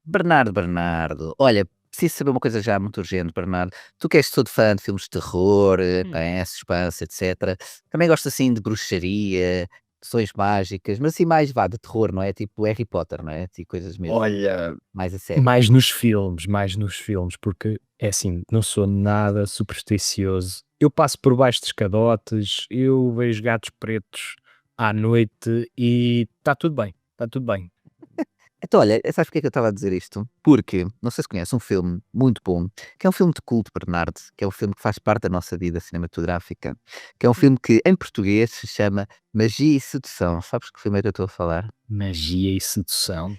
Bernardo, olha, preciso saber uma coisa já muito urgente, Bernardo. Tu que és todo fã de filmes de terror, Hum. suspense, etc. Também gosto assim de bruxaria, questões mágicas, mas assim mais vá de terror, não é? Tipo Harry Potter, não é? Tipo coisas mesmo Olha, mais a sério. mais nos filmes, porque é assim, não sou nada supersticioso. Eu passo por baixo de escadotes, eu vejo gatos pretos à noite e está tudo bem, está tudo bem. Então, olha, sabes porque é que eu estava a dizer isto? Porque, não sei se conhece um filme muito bom, que é um filme de culto, Bernardo, que é um filme que faz parte da nossa vida cinematográfica, que é um filme que em português se chama Magia e Sedução. Sabes que filme é que eu estou a falar? Magia e sedução.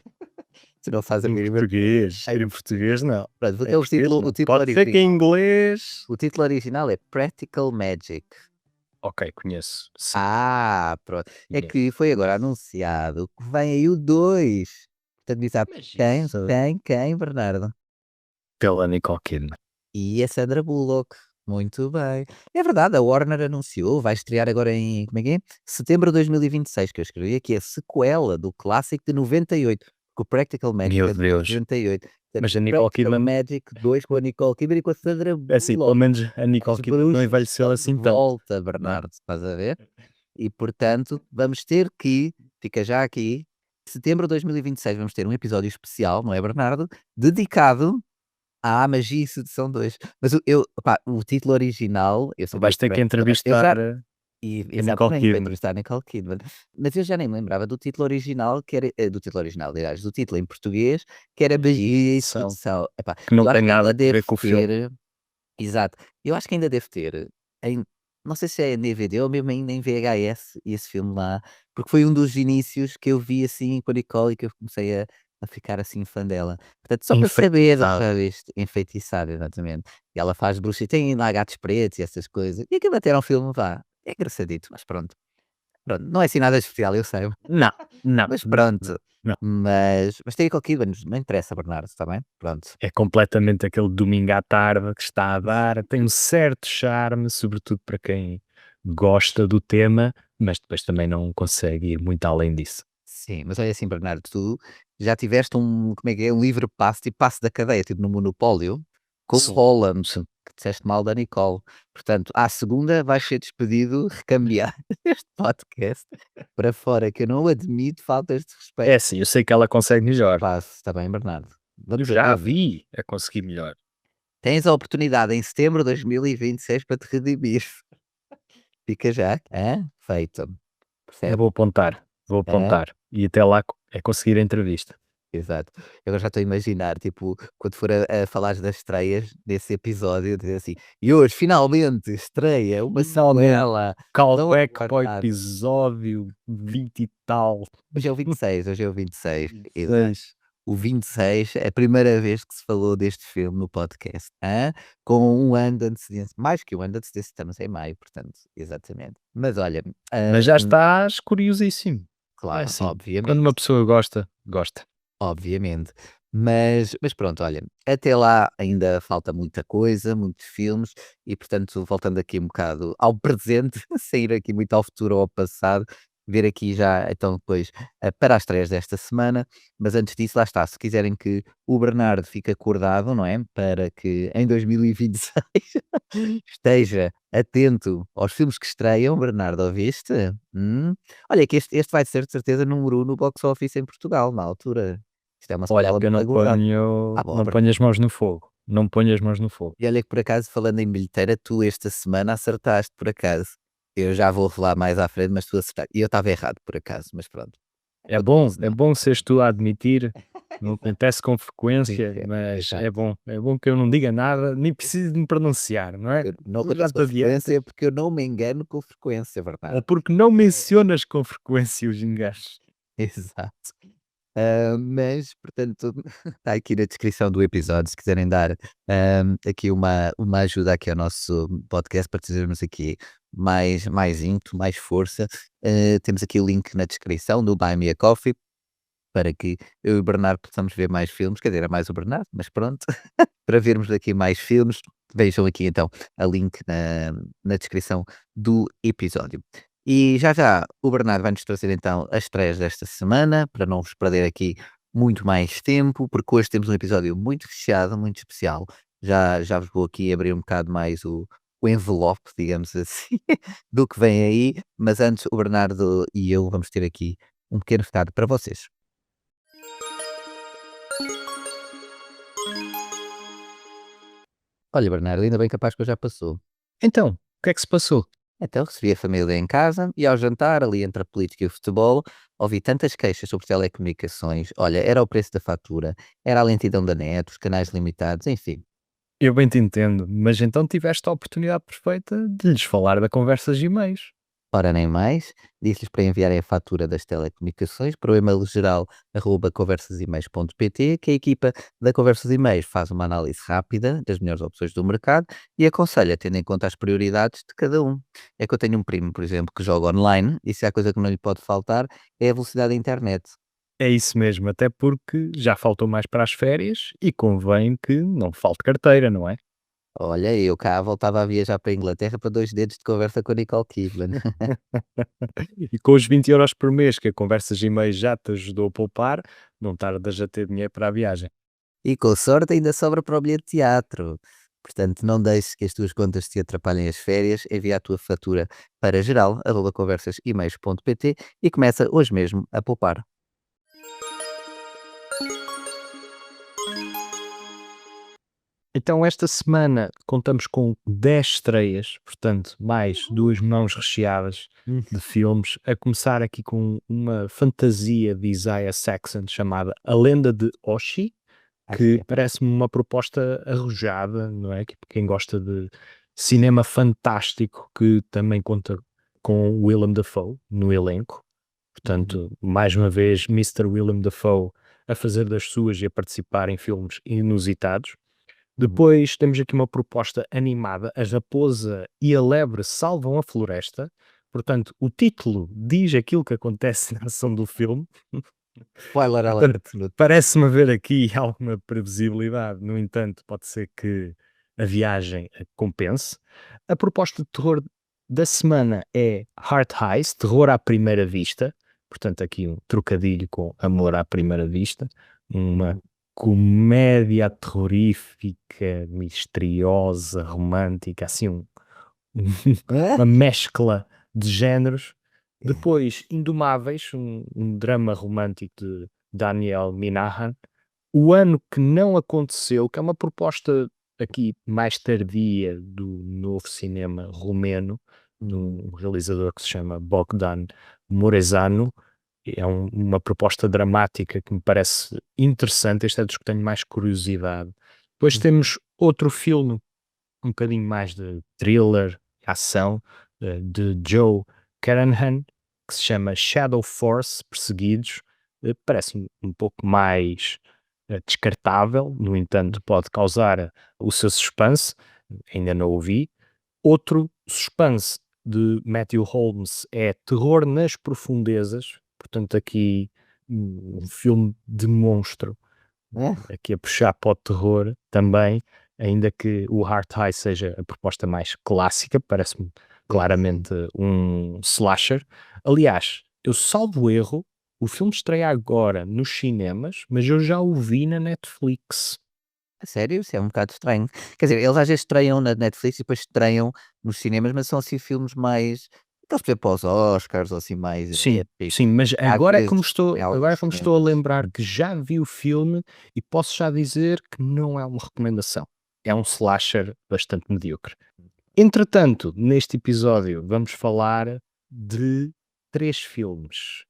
Tu não fazes a Em mínima. português, Ai, em português não. pronto, porque Em português o não. título Pode ser que em original. inglês. O título original é Practical Magic. Ok, conheço. Sim, Ah, pronto. É que conheço. foi agora anunciado que vem aí o 2. Portanto, diz Mas quem? isso. Quem, Bernardo? Pela Nicole Kidman. E a Sandra Bullock. Muito bem. É verdade, a Warner anunciou, vai estrear agora em, como é que é? Setembro de 2026, que eu escrevi aqui, a sequela do clássico de 98, que o Practical Magic Meu é de Deus. 98. Portanto, Mas a Nicole Practical Kidman, Magic 2 com a Nicole Kidman e com a Sandra é assim, pelo Bullock. menos a Nicole As Kidman não bruxas envelheceu estão de assim tanto, volta, não é? Bernardo, estás a ver? E portanto, vamos ter que, fica já aqui, setembro de 2026 vamos ter um episódio especial, não é, Bernardo? Dedicado à Magia e Sedução 2. Mas opá, o título original, eu sabia Vais que ter que eu entrevistar já a Nicole exatamente, para Kidman. entrevistar a Nicole Kidman. Mas eu já nem me lembrava do título original, que era do título original, aliás, do título em português, que era Magia e São. Sedução. Epá, Que não eu acho tem que nada ainda a deve ver com o filme. ter, exato, eu acho que ainda deve ter em, não sei se é em DVD ou mesmo ainda em VHS, esse filme lá, porque foi um dos inícios que eu vi assim com a Nicole e que eu comecei a ficar assim fã dela. Portanto, só para saber do que Enfeitiçado. já viste, enfeitiçada, exatamente. E ela faz bruxa e tem lá gatos pretos e essas coisas. E aquilo até era um filme, vá, é engraçadito, mas pronto. Pronto, não é assim nada especial, eu sei, Não, não, mas não, pronto. não, não. Mas tem a Nicole Kidman, não interessa, Bernardo, está bem? Pronto. É completamente aquele domingo à tarde que está a dar. Tem um certo charme, sobretudo para quem gosta do tema, mas depois também não consegue ir muito além disso. Sim, mas olha assim, Bernardo, tu já tiveste como é que é, um livre passe, tipo passe da cadeia, tipo no Monopólio, com o Sim, Holland, sim. que disseste mal da Nicole. Portanto, à segunda vais ser despedido, recambiar este podcast para fora, que eu não admito faltas de É respeito. assim, eu sei que ela consegue melhor. Passe, está bem, Bernardo? Eu Vamos ver, já a vamos ver. vi a conseguir melhor. Tens a oportunidade em setembro de 2026 para te redimir. Fica já, feito. Eu Percebe? vou Hã? apontar. E até lá é conseguir a entrevista. Exato. Eu agora já estou a imaginar, tipo, quando for a falar das estreias desse episódio, dizer assim: "E hoje finalmente estreia uma Finalmente, sequela não callback para o aguardada". episódio 20 e tal. Hoje é o 26, hoje é o 26. Exato. 26. O 26 é a primeira vez que se falou deste filme no podcast, com um ano de antecedência, mais que um ano de antecedência, estamos em maio, portanto, exatamente. Mas olha, Mas já hã, estás curiosíssimo. É claro, assim, quando uma obviamente. pessoa gosta, gosta. Obviamente. Mas pronto, olha, até lá ainda falta muita coisa, muitos filmes e, portanto, voltando aqui um bocado ao presente, sair aqui muito ao futuro ou ao passado, ver aqui já então depois, para as estreias desta semana, mas antes disso, lá está, se quiserem que o Bernardo fique acordado, não é, para que em 2026 esteja atento aos filmes que estreiam, Bernardo, ouviste? Olha que este vai ser de certeza número 1 no box office em Portugal, na altura. Isto é uma Olha sequela que eu muito não aguardada. ponho, Bom, não ponho as mãos no fogo. Não ponho as mãos no fogo. e olha que por acaso falando em bilheteira, tu esta semana acertaste por acaso. Eu já vou revelar mais à frente, mas tu acertaste. E eu estava errado por acaso, mas pronto. Acontece, É não. bom seres tu a admitir, não acontece com Sim, frequência, sim, mas exato. é bom que eu não diga nada, nem preciso de me pronunciar, não é? Eu não Tu já acontece te com frequência, adiantas, porque eu não me engano com frequência, ou Bernardo. porque não mencionas com frequência os engastes. Exato. Mas, portanto, está aqui na descrição do episódio, se quiserem dar aqui uma ajuda aqui ao nosso podcast para trazermos aqui mais ímpeto, mais força. Temos aqui o link na descrição do Buy Me a Coffee para que eu e o Bernardo possamos ver mais filmes, quer dizer, é mais o Bernardo, mas pronto, para vermos aqui mais filmes. Vejam aqui então a link na descrição do episódio. E já já o Bernardo vai-nos trazer então as estreias desta semana, para não vos perder aqui muito mais tempo, porque hoje temos um episódio muito recheado, muito especial. Já vos vou aqui abrir um bocado mais o envelope, digamos assim, do que vem aí, mas antes o Bernardo e eu vamos ter aqui um pequeno recado para vocês. Olha, Bernardo, ainda bem que a Páscoa já passou. Então, o que é que se passou? Então recebi a família em casa e ao jantar, ali entre a política e o futebol, ouvi tantas queixas sobre telecomunicações. Olha, era o preço da fatura, era a lentidão da net, os canais limitados, enfim. Eu bem te entendo, mas então tiveste a oportunidade perfeita de lhes falar da conversas e e-mails. Ora, nem mais, disse-lhes para enviarem a fatura das telecomunicações para o e-mail geral @conversasemais.pt, que a equipa da Conversas e Mails faz uma análise rápida das melhores opções do mercado e aconselha, tendo em conta as prioridades de cada um. É que eu tenho um primo, por exemplo, que joga online e se há coisa que não lhe pode faltar é a velocidade da internet. É isso mesmo, até porque já faltou mais para as férias e convém que não falte carteira, não é? Olha, eu cá voltava a viajar para a Inglaterra para 2 dedos de conversa com a Nicole Kidman. E com os 20 € por mês que a Conversas e e-mails já te ajudou a poupar, não tardas a ter dinheiro para a viagem. E com sorte ainda sobra para o bilhete de teatro. Portanto, não deixes que as tuas contas te atrapalhem as férias, envia a tua fatura para geral@conversasemais.pt e começa hoje mesmo a poupar. Então, esta semana contamos com 10 estreias, portanto, mais duas mãos recheadas Hum. de filmes, a começar aqui com uma fantasia de Isaiah Saxon chamada A Lenda de Oshi, que Ok. parece-me uma proposta arrojada, não é? Que quem gosta de cinema fantástico, que também conta com Willem Dafoe no elenco. Uhum. Portanto, mais uma vez, Mr. Willem Dafoe a fazer das suas e a participar em filmes inusitados. Uhum. Depois temos aqui uma proposta animada, A Raposa e a Lebre Salvam a Floresta. Portanto, o título diz aquilo que acontece na ação do filme. Spoiler alert. Portanto, parece-me haver aqui alguma previsibilidade. No entanto, pode ser que a viagem a compense. A proposta de terror da semana é Heart Heist, terror à primeira vista. Portanto, aqui um trocadilho com amor à primeira vista. Uma comédia terrorífica, misteriosa, romântica, assim Hã? uma mescla de géneros. Depois, Indomáveis, um drama romântico de Daniel Minahan. O Ano que Não Aconteceu, que é uma proposta aqui mais tardia do novo cinema romeno, de Uhum. um realizador que se chama Bogdan Morezano. É uma proposta dramática que me parece interessante. Este é dos que tenho mais curiosidade. Depois Uhum. temos outro filme, um bocadinho mais de thriller, ação, de Joe Carnahan, que se chama Shadow Force, Perseguidos. Parece-me um pouco mais descartável, no entanto, pode causar o seu suspense. Ainda não o vi. Outro suspense de Matthew Holmes é Terror nas Profundezas, portanto, aqui um filme de monstro, Hã? aqui a puxar para o terror também, ainda que o Heart High seja a proposta mais clássica, parece-me Sim, sim. claramente um slasher. Aliás, eu salvo erro, o filme estreia agora nos cinemas, mas eu já o vi na Netflix. A sério? Isso é um bocado estranho. Quer dizer, eles às vezes estreiam na Netflix e depois estreiam nos cinemas, mas são assim filmes mais aqueles para ir para os Oscars ou assim mais Sim, épicos. sim, mas Há agora é que vezes me em estou agora é alguns que me estou a cinemas. lembrar que já vi o filme e posso já dizer que não é uma recomendação. É um slasher bastante medíocre. Entretanto, neste episódio vamos falar de 3 filmes.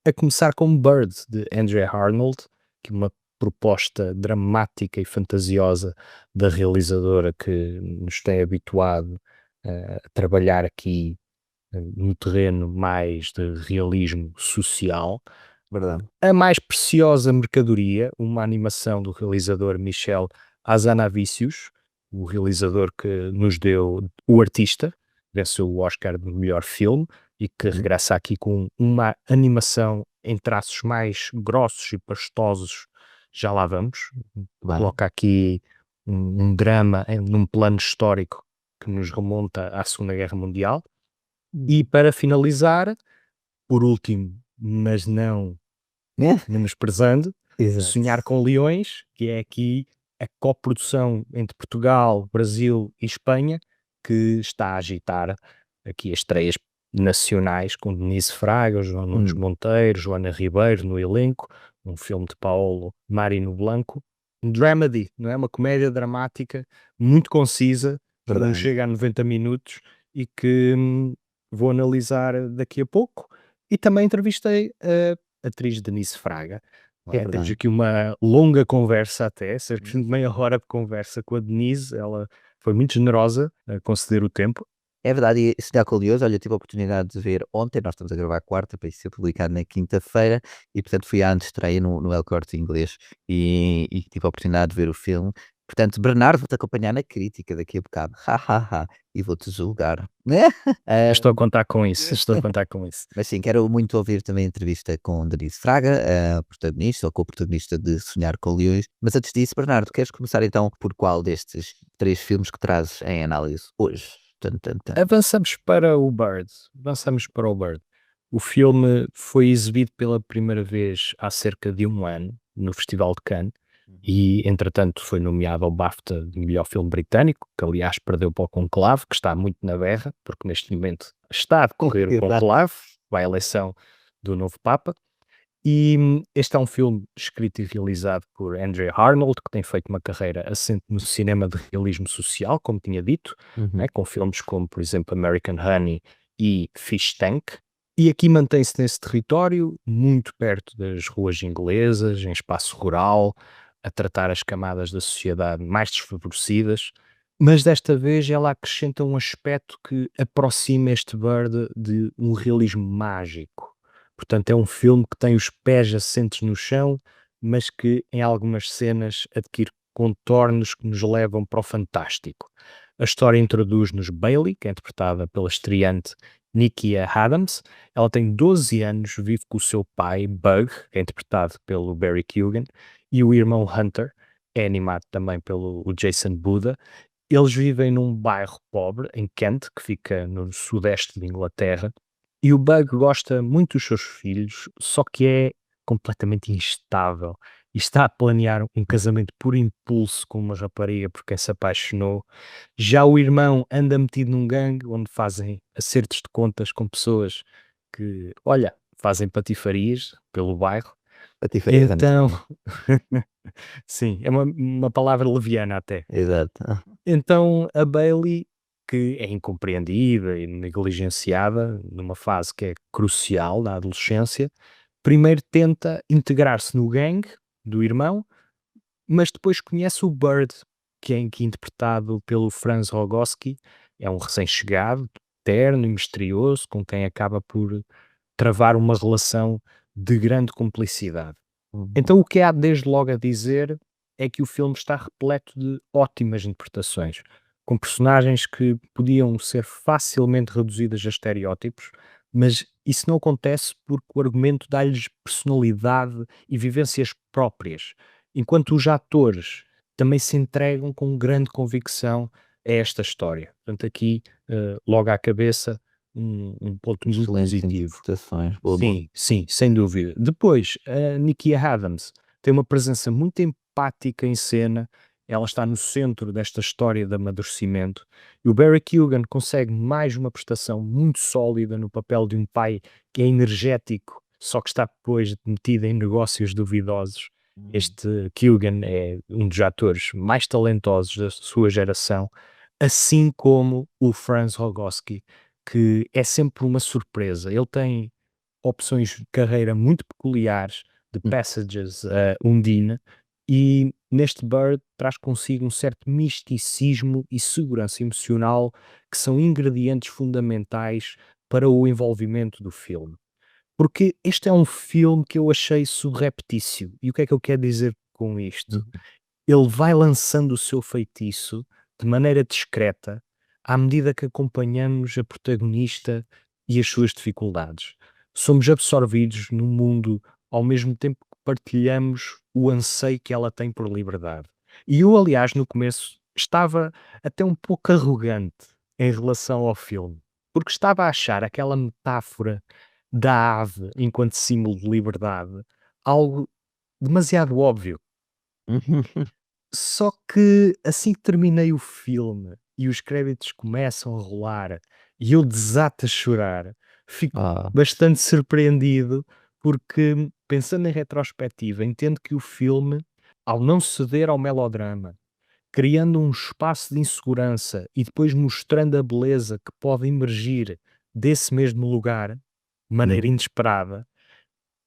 A começar com Bird, de Andrea Arnold, que é uma proposta dramática e fantasiosa da realizadora que nos tem habituado a trabalhar aqui no terreno mais de realismo social. Verdade. A Mais Preciosa Mercadoria, uma animação do realizador Michel Hazanavicius, o realizador que nos deu O Artista, venceu o Oscar de melhor filme e que Uhum. regressa aqui com uma animação em traços mais grossos e pastosos. Já lá vamos. Bem. Coloca aqui um drama num plano histórico que nos remonta à Segunda Guerra Mundial. E para finalizar, por último, mas não Né? menosprezando, Exato. Sonhar com Leões, que é aqui a coprodução entre Portugal, Brasil e Espanha, que está a agitar aqui as estreias nacionais com Denise Fraga, João Nunes Hum, Monteiro, Joana Ribeiro no elenco, um filme de Paolo Marino Blanco, um dramedy, não é? Uma comédia dramática muito concisa, que não verdade. chega a 90 minutos e que vou analisar daqui a pouco. E também entrevistei a atriz Denise Fraga, não É é? Temos verdade. aqui uma longa conversa até, cerca de meia hora de conversa com a Denise, ela foi muito generosa a conceder o tempo. É verdade, e Sonhar com Leões, olha, eu tive a oportunidade de ver ontem, nós estamos a gravar quarta, para isso ser publicado na quinta-feira, e portanto fui à antestreia no El Corte Inglês e tive a oportunidade de ver o filme. Portanto, Bernardo, vou-te acompanhar na crítica daqui a bocado, ha, ha, ha, e vou-te julgar. Eu estou a Ah, contar com isso, estou a contar com isso. mas sim, quero muito ouvir também a entrevista com Denise Fraga, a protagonista ou co-protagonista de Sonhar com Leões. Mas antes disso, Bernardo, queres começar então por qual destes 3 filmes que trazes em análise hoje? Tan, tan, tan. Avançamos para o Bird, avançamos para o Bird. O filme foi exibido pela primeira vez há cerca de um ano, no Festival de Cannes, e entretanto foi nomeado ao BAFTA de melhor filme britânico, que aliás perdeu para o Conclave, que está muito na berra, porque neste momento está a decorrer o Exato. Conclave, vai a eleição do novo Papa. E este é um filme escrito e realizado por Andrea Arnold, que tem feito uma carreira assente no cinema de realismo social, como tinha dito, Uhum. né, com filmes como, por exemplo, American Honey e Fish Tank. E aqui mantém-se nesse território, muito perto das ruas inglesas, em espaço rural, a tratar as camadas da sociedade mais desfavorecidas, mas desta vez ela acrescenta um aspecto que aproxima este Bird de um realismo mágico. Portanto, é um filme que tem os pés assentes no chão, mas que em algumas cenas adquire contornos que nos levam para o fantástico. A história introduz-nos Bailey, que é interpretada pela estreante Nikia Adams. Ela tem 12 anos, vive com o seu pai, Bug, que é interpretado pelo Barry Keoghan, e o irmão Hunter, é animado também pelo o Jason Buda. Eles vivem num bairro pobre, em Kent, que fica no sudeste de Inglaterra, e o Bug gosta muito dos seus filhos, só que é completamente instável e está a planear um casamento por impulso com uma rapariga por quem se apaixonou. Já o irmão anda metido num gangue onde fazem acertos de contas com pessoas que, olha, fazem patifarias pelo bairro. Patifaria já não sei Então, como é. sim, é uma palavra leviana até. Exato. Então a Bailey, que é incompreendida e negligenciada numa fase que é crucial da adolescência, primeiro tenta integrar-se no gangue do irmão, mas depois conhece o Bird, que é interpretado pelo Franz Rogowski, é um recém-chegado, terno e misterioso, com quem acaba por travar uma relação de grande cumplicidade. Uhum. Então o que há desde logo a dizer é que o filme está repleto de ótimas interpretações, com personagens que podiam ser facilmente reduzidas a estereótipos, mas isso não acontece porque o argumento dá-lhes personalidade e vivências próprias, enquanto os atores também se entregam com grande convicção a esta história. Portanto, aqui, logo à cabeça, um ponto muito Excelentes positivo. interpretações. Boa, boa. Sim, sim, sem dúvida. Depois, a Nikia Adams tem uma presença muito empática em cena, ela está no centro desta história de amadurecimento, e o Barry Keoghan consegue mais uma prestação muito sólida no papel de um pai que é energético, só que está depois metido em negócios duvidosos. Uhum. Este Keoghan é um dos atores mais talentosos da sua geração, assim como o Franz Rogowski, que é sempre uma surpresa. Ele tem opções de carreira muito peculiares, de Hum. Passages a Undine, e neste Bird traz consigo um certo misticismo e segurança emocional que são ingredientes fundamentais para o envolvimento do filme. Porque este é um filme que eu achei surreptício. E o que é que eu quero dizer com isto? Uhum. Ele vai lançando o seu feitiço de maneira discreta, à medida que acompanhamos a protagonista e as suas dificuldades. Somos absorvidos no mundo ao mesmo tempo que partilhamos o anseio que ela tem por liberdade. E eu, aliás, no começo estava até um pouco arrogante em relação ao filme, porque estava a achar aquela metáfora da ave enquanto símbolo de liberdade algo demasiado óbvio. Só que assim que terminei o filme e os créditos começam a rolar e eu desato a chorar, fico Ah, bastante surpreendido porque, pensando em retrospectiva, entendo que o filme, ao não ceder ao melodrama, criando um espaço de insegurança e depois mostrando a beleza que pode emergir desse mesmo lugar, de maneira uhum. inesperada,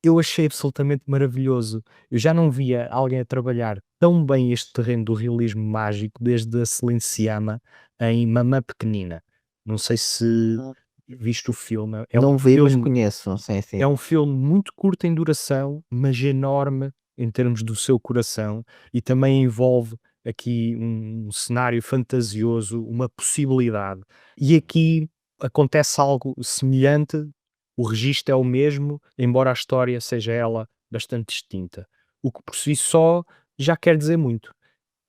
eu achei absolutamente maravilhoso. Eu já não via alguém a trabalhar tão bem este terreno do realismo mágico desde a Celine Sciamma em Mamã Pequenina. Não sei se Ah, viste o filme. não vi, mas conheço. Sim, sim. É um filme muito curto em duração, mas enorme em termos do seu coração, e também envolve aqui um cenário fantasioso, uma possibilidade. E aqui acontece algo semelhante, o registro é o mesmo, embora a história seja ela bastante distinta, o que por si só já quer dizer muito.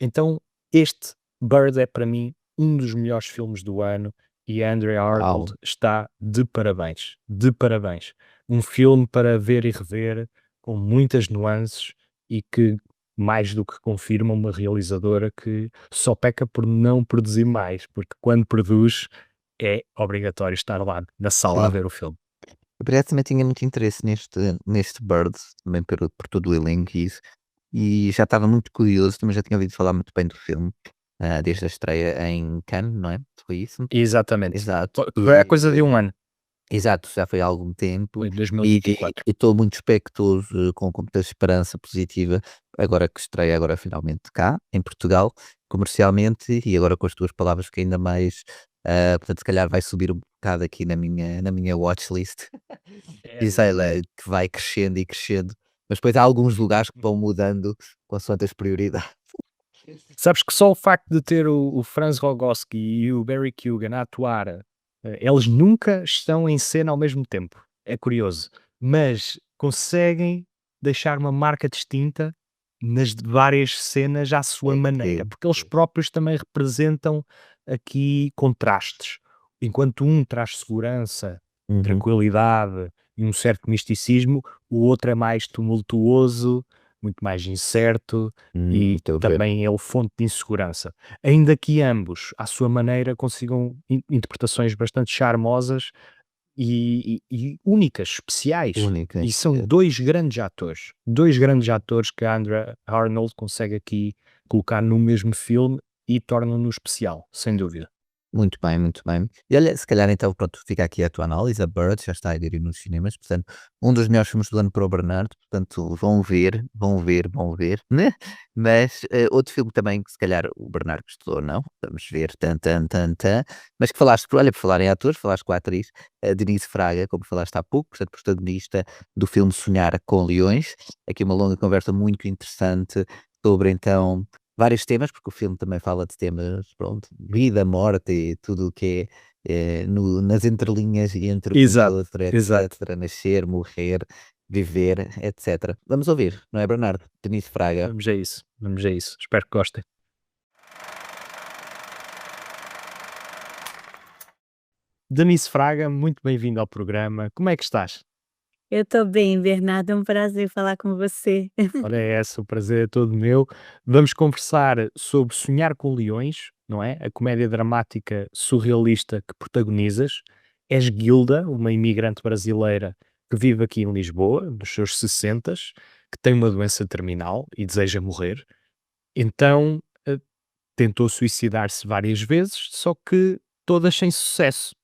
Então, este Bird é para mim um dos melhores filmes do ano e a Andrea Arnold Uau. está de parabéns, de parabéns. Um filme para ver e rever, com muitas nuances e que, mais do que confirma, uma realizadora que só peca por não produzir mais, porque quando produz é obrigatório estar lá na sala a Sim. ver o filme. Eu por acaso também tinha muito interesse neste Bird, também por todo o elenco e isso, e já estava muito curioso, também já tinha ouvido falar muito bem do filme, desde a estreia em Cannes, não é? Foi isso? Exatamente. Exato. Foi há coisa de um ano, Exato, já foi há algum tempo foi em e 2024. estou muito expectoso, com muita esperança positiva, agora que estreia agora finalmente cá, em Portugal, comercialmente, e agora com as tuas palavras que ainda mais, portanto se calhar vai subir um bocado aqui na minha watchlist, É, e sei lá, que vai crescendo e crescendo, mas depois há alguns lugares que vão mudando consoante as prioridades. sabes que só o facto de ter o Franz Rogowski e o Barry Keoghan a atuar, eles nunca estão em cena ao mesmo tempo. É curioso, mas conseguem deixar uma marca distinta nas várias cenas à sua É maneira, incrível. porque eles próprios também representam aqui contrastes. Enquanto um traz segurança, Uhum. tranquilidade e um certo misticismo, o outro é mais tumultuoso, muito mais incerto, e Estou a ver. também é fonte de insegurança. Ainda que ambos, à sua maneira, consigam interpretações bastante charmosas e únicas, especiais. Única, E são 2 grandes atores que a Andrea Arnold consegue aqui colocar no mesmo filme e tornam-no especial, sem dúvida. muito bem, muito bem. E olha, se calhar então, pronto, fica aqui a tua análise, a Bird já está a ir nos cinemas, portanto, um dos melhores filmes do ano para o Bernardo, portanto, vão ver, vão ver, vão ver, né? Mas outro filme também que se calhar o Bernardo gostou, não? Vamos ver, tan, tan, tan, tan. Mas que falaste, olha, por falar em atores, falaste com a atriz Denise Fraga, como falaste há pouco, portanto, protagonista do filme Sonhar com Leões. Aqui uma longa conversa muito interessante sobre então vários temas, porque o filme também fala de temas, pronto, vida, morte e tudo o que é, nas entrelinhas e entre um e Exato, outro, exato. etc. Nascer, morrer, viver, etc. Vamos ouvir, não é, Bernardo? Denise Fraga. Vamos a isso, vamos a isso. Espero que gostem. Denise Fraga, muito bem-vindo ao programa. Como é que estás? Eu tô bem, Bernardo, é um prazer falar com você. Ora é essa, o prazer é todo meu. Vamos conversar sobre Sonhar com Leões, não é? A comédia dramática surrealista que protagonizas. És Gilda, uma imigrante brasileira que vive aqui em Lisboa, nos seus 60, que tem uma doença terminal e deseja morrer. Então, tentou suicidar-se várias vezes, só que todas sem sucesso.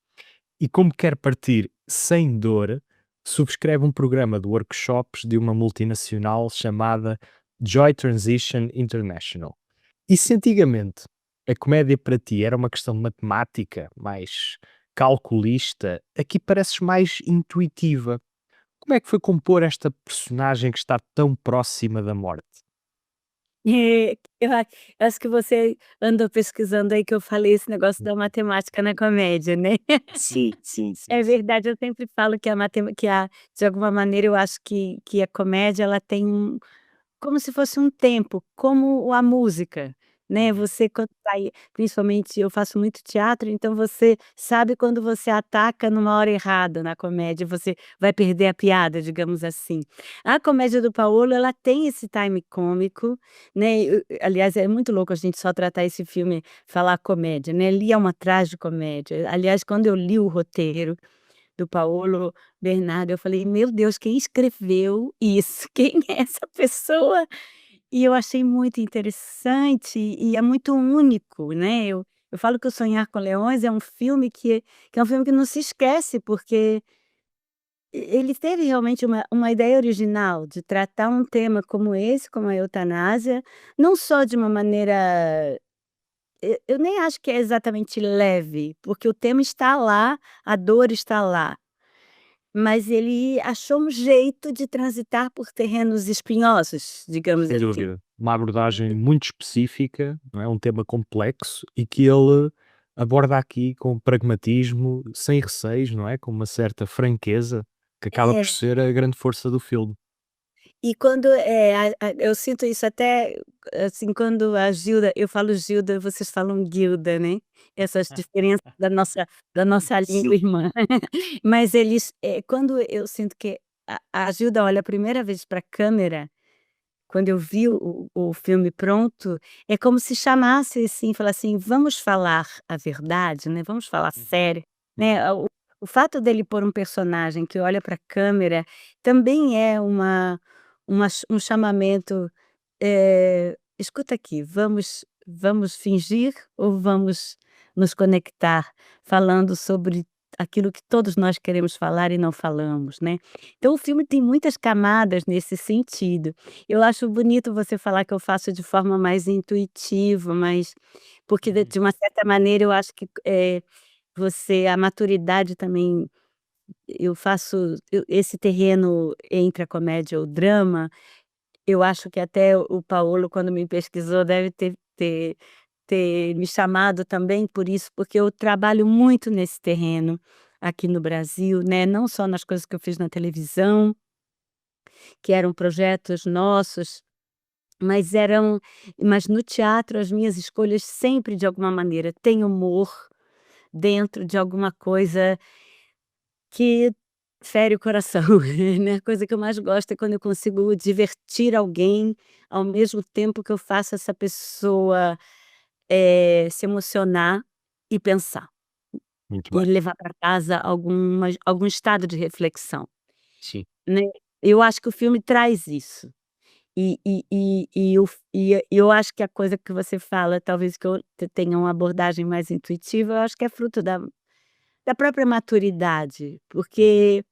E como quer partir sem dor, subscreve um programa de workshops de uma multinacional chamada Joy Transition International. E se antigamente a comédia para ti era uma questão matemática, mais calculista, aqui pareces mais intuitiva. Como é que foi compor esta personagem que está tão próxima da morte? Eu acho que você andou pesquisando aí que eu falei esse negócio da matemática na comédia, né. Sim, sim, sim, É sim. verdade, eu sempre falo que a matema que a de alguma maneira eu acho que a comédia ela tem como se fosse um tempo, como a música. né, você quando sai principalmente eu faço muito teatro, então você sabe quando você ataca numa hora errada na comédia, você vai perder a piada, digamos assim. A comédia do Paolo, ela tem esse time cômico, né, aliás, é muito louco a gente só tratar esse filme, falar comédia, né, ali é uma tragicomédia. Aliás, quando eu li o roteiro do Paolo Bernardo, eu falei: "Meu Deus, quem escreveu isso? Quem é essa pessoa?". E eu achei muito interessante e é muito único, né. Eu falo que o Sonhar com Leões é um filme que é um filme que não se esquece, porque ele teve realmente uma ideia original de tratar um tema como esse, como a eutanásia, não só de uma maneira eu nem acho que é exatamente leve, porque o tema está lá, a dor está lá. Mas ele achou um jeito de transitar por terrenos espinhosos, digamos Sem assim. dúvida. Uma abordagem muito específica, não é? Um tema complexo e que ele aborda aqui com pragmatismo, sem receios, não é? Com uma certa franqueza, que acaba por É, ser a grande força do filme. e quando, eu sinto isso até, assim, quando a Gilda eu falo Gilda, vocês falam Guilda, né, essas diferenças da nossa língua irmã. Mas eles, quando eu sinto que a Gilda olha a primeira vez para a câmera, quando eu vi o filme pronto, é como se chamasse, assim, falar assim: "Vamos falar a verdade, né, vamos falar Uhum, sério", uhum. né, o fato dele pôr um personagem que olha para a câmera, também é um chamamento, "Escuta aqui, vamos fingir ou vamos nos conectar, falando sobre aquilo que todos nós queremos falar e não falamos", né. Então o filme tem muitas camadas nesse sentido. Eu acho bonito você falar que eu faço de forma mais intuitiva, mas porque de Uhum. de uma certa maneira eu acho que, a maturidade também eu faço esse terreno entre a comédia e o drama, eu acho que até o Paulo quando me pesquisou deve ter me chamado também por isso, porque eu trabalho muito nesse terreno aqui no Brasil, né, não só nas coisas que eu fiz na televisão, que eram projetos nossos, mas no teatro as minhas escolhas sempre de alguma maneira têm humor dentro de alguma coisa que fere o coração, né, a coisa que eu mais gosto é quando eu consigo divertir alguém, ao mesmo tempo que eu faço essa pessoa, se emocionar e pensar, Muito e bem. levar para casa algum estado de reflexão, Sim. né. Eu acho que o filme traz isso. E eu acho que a coisa que você fala, talvez que eu tenha uma abordagem mais intuitiva, eu acho que é fruto da própria maturidade, Uhum. porque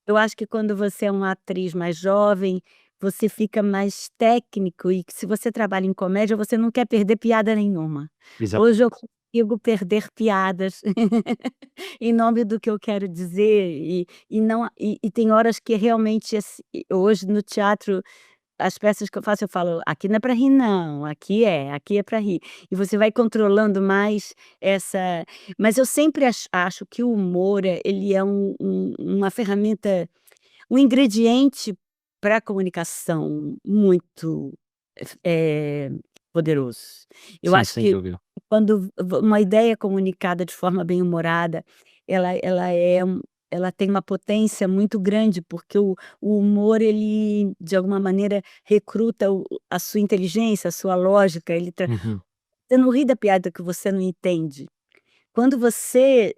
eu acho que quando você é uma atriz mais jovem, você fica mais técnico e que se você trabalha em comédia, você não quer perder piada nenhuma. Hoje eu Exatamente. consigo perder piadas em nome do que eu quero dizer e não e tem horas que realmente, assim, hoje no teatro as peças que eu faço, eu falo: "Aqui não é para rir não, aqui é para rir". E você vai controlando mais essa mas eu sempre acho que o humor, ele é uma ferramenta, um ingrediente para a comunicação muito, eh, poderoso. Eu Sim, acho sem que dúvida. quando uma ideia é comunicada de forma bem humorada, ela tem uma potência muito grande, porque o humor ele, de alguma maneira, recruta a sua inteligência, a sua lógica, Uhum, você não ri da piada que você não entende. Quando você,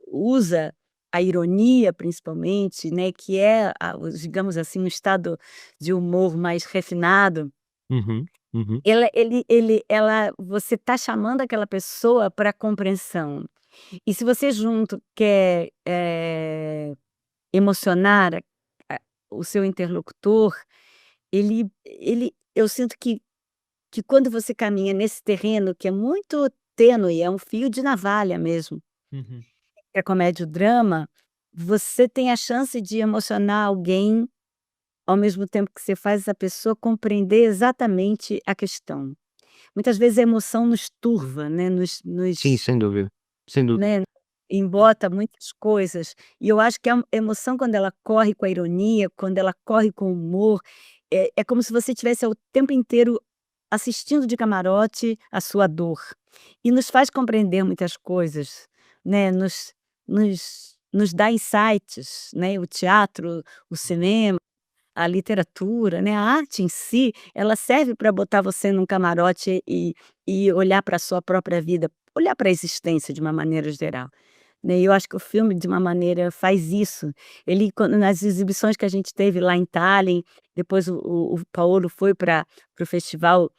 usa a ironia principalmente, né, que é digamos assim, um estado de humor mais refinado, uhum, uhum, ela você está chamando aquela pessoa para compreensão. E se você junto quer, emocionar a o seu interlocutor, eu sinto que quando você caminha nesse terreno que é muito tênue, é um fio de navalha mesmo, uhum. que é comédia e o drama, você tem a chance de emocionar alguém, ao mesmo tempo que você faz essa pessoa compreender exatamente a questão. Muitas vezes a emoção nos turva, né, Sim, sem dúvida, sem dúvida. né, embota muitas coisas, e eu acho que a emoção quando ela corre com a ironia, quando ela corre com o humor, é como se você tivesse o tempo inteiro assistindo de camarote a sua dor. E nos faz compreender muitas coisas, né, nos dá insights, né, o teatro, o cinema, a literatura, né, a arte em si, ela serve para botar você num camarote e olhar para a sua própria vida, olhar para a existência de uma maneira geral, né. E eu acho que o filme, de uma maneira, faz isso. Ele, quando nas exibições que a gente teve lá em Tallinn, depois o Paolo foi para o festival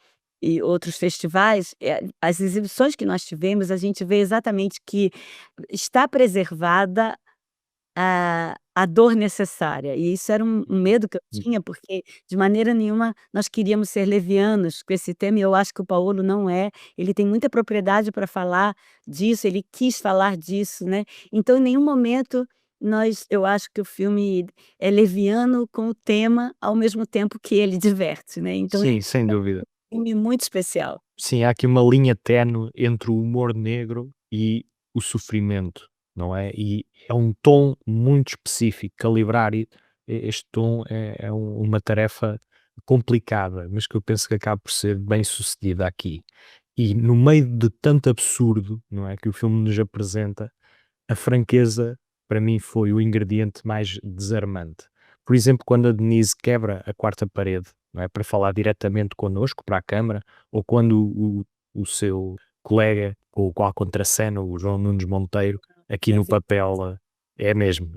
e outros festivais, as exibições que nós tivemos, a gente vê exatamente que está preservada a dor necessária, e isso era um medo que eu tinha, porque de maneira nenhuma nós queríamos ser levianos com esse tema, e eu acho que o Paolo não é, ele tem muita propriedade para falar disso, ele quis falar disso, né, então em nenhum momento eu acho que o filme é leviano com o tema, ao mesmo tempo que ele diverte, né, então é Sim, sem dúvida. um filme muito especial. Sim, há aqui uma linha ténue entre o humor negro e o sofrimento, não é? E é um tom muito específico, calibrar este tom é uma tarefa complicada, mas que eu penso que acaba por ser bem sucedida aqui. E no meio de tanto absurdo, não é, que o filme nos apresenta, a franqueza para mim foi o ingrediente mais desarmante. Por exemplo, quando a Denise quebra a quarta parede, não é, para falar diretamente connosco, para a câmara, ou quando o seu colega com o qual contracena, o João Nunes Monteiro, aqui no papel, é mesmo,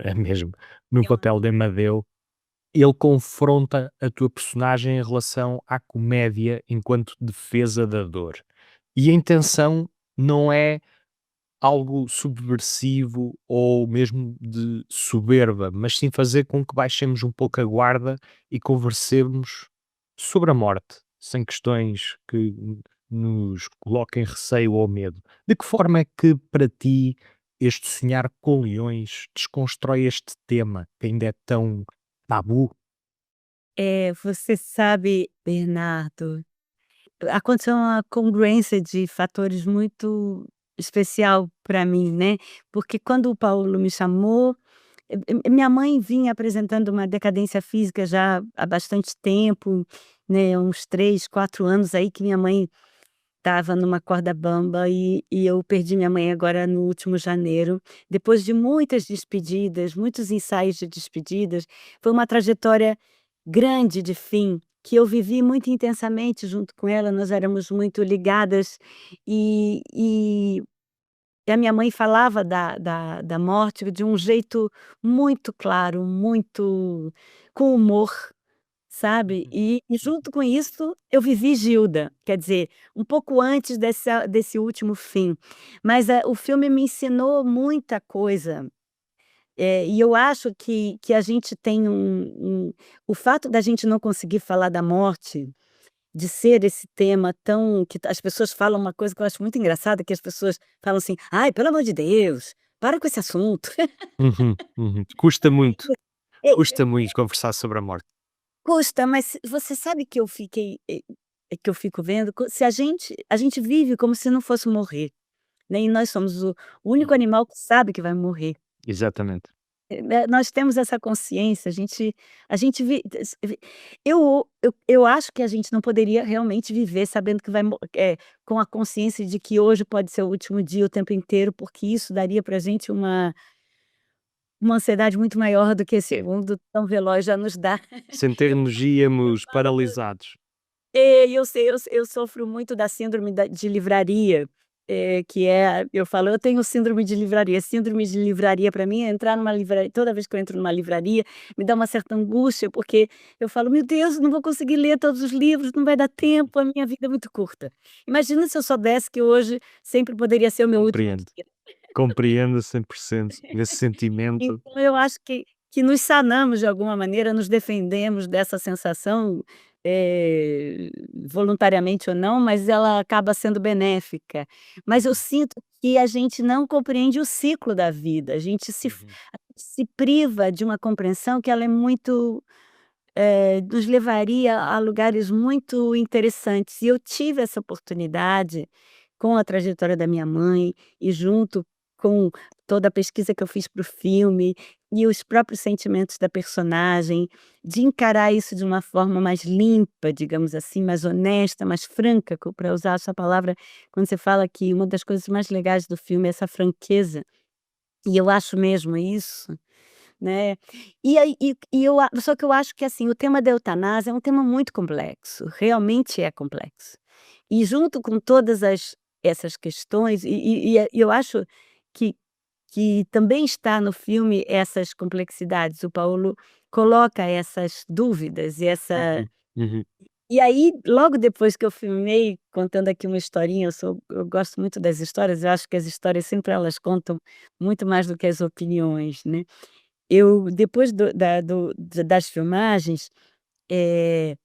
no papel de Amadeu, ele confronta a tua personagem em relação à comédia enquanto defesa da dor. E a intenção não é algo subversivo ou mesmo de soberba, mas sim fazer com que baixemos um pouco a guarda e conversemos sobre a morte, sem questões que nos coloquem receio ou medo. De que forma é que, para ti, este sonhar com leões desconstrói este tema que ainda é tão tabu? Você sabe, Bernardo, aconteceu uma congruência de fatores muito especial para mim, né, porque quando o Paulo me chamou, minha mãe vinha apresentando uma decadência física já há bastante tempo, né, uns 3, 4 anos aí que minha mãe estava numa corda bamba e eu perdi minha mãe agora no último janeiro, depois de muitas despedidas, muitos ensaios de despedidas, foi uma trajetória grande de fim, que eu vivi muito intensamente junto com ela, nós éramos muito ligadas, e a minha mãe falava da morte de um jeito muito claro, muito com humor, sabe. Uhum. E junto com isso, eu vivi Gilda, quer dizer, um pouco antes desse último fim. Mas, o filme me ensinou muita coisa, e eu acho que a gente tem o fato da gente não conseguir falar da morte, de ser esse tema tão que as pessoas falam uma coisa que eu acho muito engraçada, que as pessoas falam assim: "Ai, pelo amor de Deus, para com esse assunto". Uhum, uhum. Custa muito conversar sobre a morte. Custa, mas você sabe que eu fiquei, que eu fico vendo, se a gente vive como se não fosse morrer, né, e nós somos o único Uhum. animal que sabe que vai morrer. Exatamente. Né, nós temos essa consciência, a gente eu acho que a gente não poderia realmente viver sabendo que com a consciência de que hoje pode ser o último dia o tempo inteiro, porque isso daria pra gente uma ansiedade muito maior do que esse É. mundo tão veloz já nos dá. Sem termos íamos paralisados. Eu sei, eu sofro muito da síndrome de livraria, que eu falo: "Eu tenho síndrome de livraria". Síndrome de livraria para mim é entrar numa livraria, toda vez que eu entro numa livraria, me dá uma certa angústia, porque eu falo: "Meu Deus, não vou conseguir ler todos os livros, não vai dar tempo, a minha vida é muito curta". Imagina se eu soubesse que hoje sempre poderia ser o meu último Compreendo. dia. Compreendo a 100% esse sentimento. Então eu acho que nos sanamos de alguma maneira, nos defendemos dessa sensação, voluntariamente ou não, mas ela acaba sendo benéfica. Mas eu sinto que a gente não compreende o ciclo da vida, Uhum. a gente se priva de uma compreensão que ela é muito, nos levaria a lugares muito interessantes. E eu tive essa oportunidade com a trajetória da minha mãe e junto com toda a pesquisa que eu fiz para o filme, e os próprios sentimentos da personagem, de encarar isso de uma forma mais limpa, digamos assim, mais honesta, mais franca, para usar a sua palavra, quando você fala que uma das coisas mais legais do filme é essa franqueza, e eu acho mesmo isso, né. E aí só que eu acho que, assim, o tema da eutanásia é um tema muito complexo, realmente é complexo. E junto com todas essas questões, eu acho que também está no filme essas complexidades, o Paulo coloca essas dúvidas e essa Uhum, uhum. e aí, logo depois que eu filmei, contando aqui uma historinha, eu gosto muito das histórias, eu acho que as histórias sempre elas contam muito mais do que as opiniões, né. Eu depois das filmagens, eh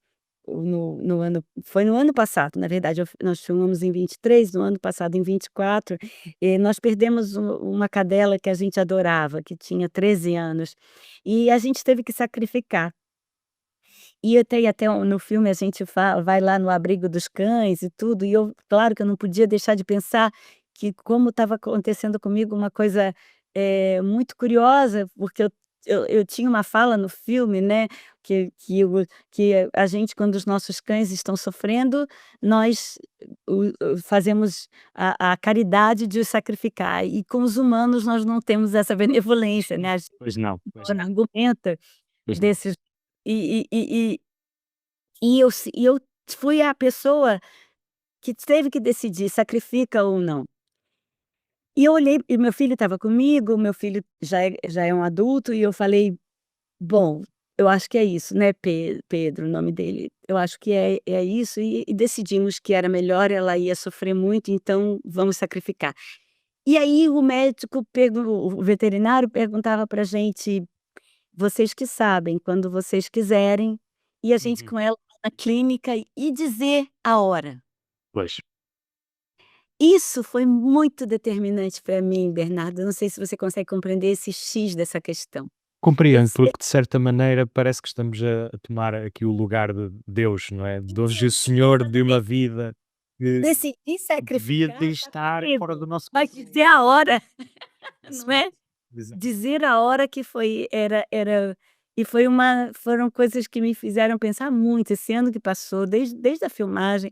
no ano foi no ano passado, na verdade, nós filmamos em 23, no ano passado em 24, nós perdemos uma cadela que a gente adorava, que tinha 13 anos, e a gente teve que sacrificar. E tem até no filme a gente vai lá no abrigo dos cães e tudo, e eu claro que eu não podia deixar de pensar que como estava acontecendo comigo uma coisa, muito curiosa, porque eu tinha uma fala no filme, né, que a gente quando os nossos cães estão sofrendo, nós o fazemos a caridade de os sacrificar, e com os humanos nós não temos essa benevolência, né, a gente Pois não, pois não, argumenta pois não. desses e e e e eu fui a pessoa que teve que decidir sacrifica ou não. E eu olhei e meu filho estava comigo, meu filho já é um adulto e eu falei: "Bom, eu acho que é isso, né, Pedro", o nome dele. "Eu acho que é isso", e decidimos que era melhor, ela ia sofrer muito, então vamos sacrificar. E aí o médico o veterinário perguntava pra gente: "Vocês que sabem, quando vocês quiserem", e a gente Uhum. com ela na clínica e dizer a hora. Pois. Isso foi muito determinante para mim, Bernardo, eu não sei se você consegue compreender esse X dessa questão. Compreendo, Esse porque de certa maneira parece que estamos a tomar aqui o lugar de Deus, não é? Deus e o Senhor de uma vida que decidir devia sacrificar de está estar fora comigo, do nosso mas controle. dizer a hora, não Exato, é? exato. Dizer a hora que foi era e foram coisas que me fizeram pensar muito esse ano que passou, desde a filmagem,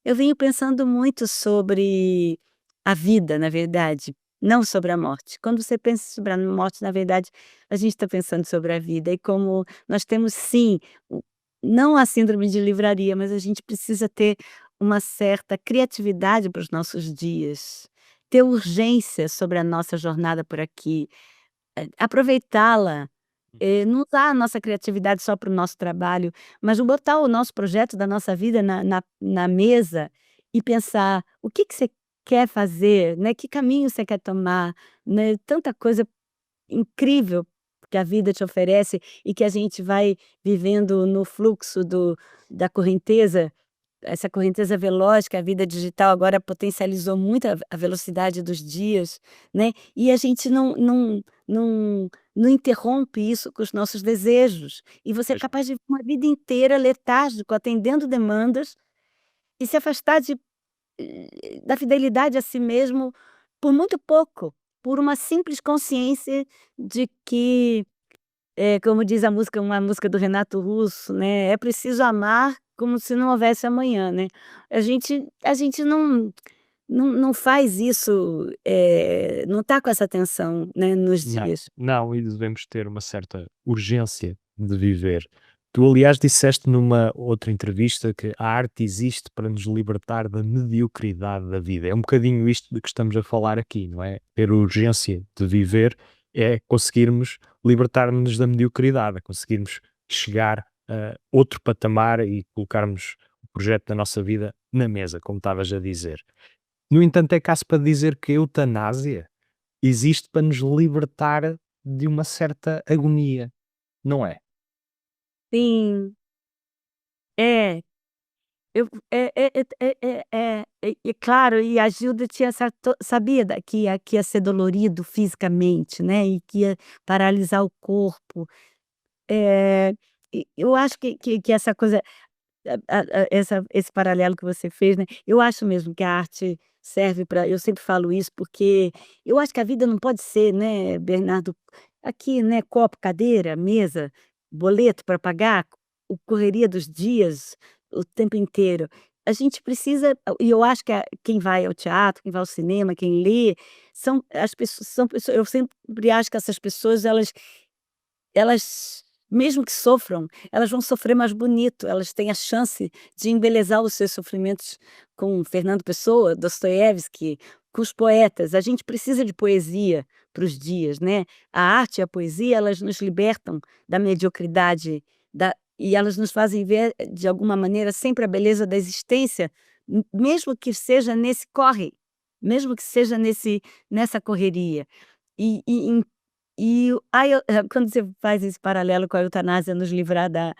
eu venho pensando muito sobre a vida, na verdade, não sobre a morte. Quando você pensa sobre a morte, na verdade, a gente está pensando sobre a vida e como nós temos sim, o não a síndrome de livraria, mas a gente precisa ter uma certa criatividade para os nossos dias, ter urgência sobre a nossa jornada por aqui. Aproveitá-la, Uhum. não usar a nossa criatividade só para o nosso trabalho, mas botar o nosso projeto da nossa vida na mesa e pensar o que que você quer fazer, né, que caminho você quer tomar, né, tanta coisa incrível que a vida te oferece e que a gente vai vivendo no fluxo da correnteza, essa correnteza veloz que a vida digital agora potencializou muito a velocidade dos dias, né, e a gente não interrompe isso com os nossos desejos. E você é Pois não. capaz de viver uma vida inteira letárgico, atendendo demandas e se afastar da fidelidade a si mesmo por muito pouco, por uma simples consciência de que como diz a música uma música do Renato Russo, né, "é preciso amar como se não houvesse amanhã", né. A gente não faz isso, não está com essa atenção, né, nos Não, dias. não, e devemos ter uma certa urgência de viver. Tu, aliás, disseste numa outra entrevista que a arte existe para nos libertar da mediocridade da vida. É um bocadinho isto de que estamos a falar aqui, não é? Ter urgência de viver é conseguirmos libertar-nos da mediocridade, é conseguirmos chegar a outro patamar e colocarmos o projeto da nossa vida na mesa, como estavas a dizer. No entanto, é caso para dizer que a eutanásia existe para nos libertar de uma certa agonia, não é? Sim, é. Eu claro, e ajuda-te a sabia que ia ser dolorido fisicamente, né, e que ia paralisar o corpo. Eu acho que essa coisa esse paralelo que você fez, né, eu acho mesmo que a arte serve para eu sempre falo isso, porque eu acho que a vida não pode ser, né, Bernardo, aqui, né, copo, cadeira, mesa, boleto para pagar, o correria dos dias, o tempo inteiro. A gente precisa e eu acho que quem vai ao teatro, quem vai ao cinema, quem lê, são pessoas eu sempre acho que essas pessoas elas, mesmo que sofram, elas vão sofrer mais bonito, elas têm a chance de embelezar os seus sofrimentos com Fernando Pessoa, Dostoiévski, com os poetas. A gente precisa de poesia para os dias, né. A arte e a poesia, elas nos libertam da mediocridade, e elas nos fazem ver, de alguma maneira, sempre a beleza da existência, mesmo que seja nesse corre, mesmo que seja nessa correria. E quando você faz esse paralelo com a eutanásia nos livrar da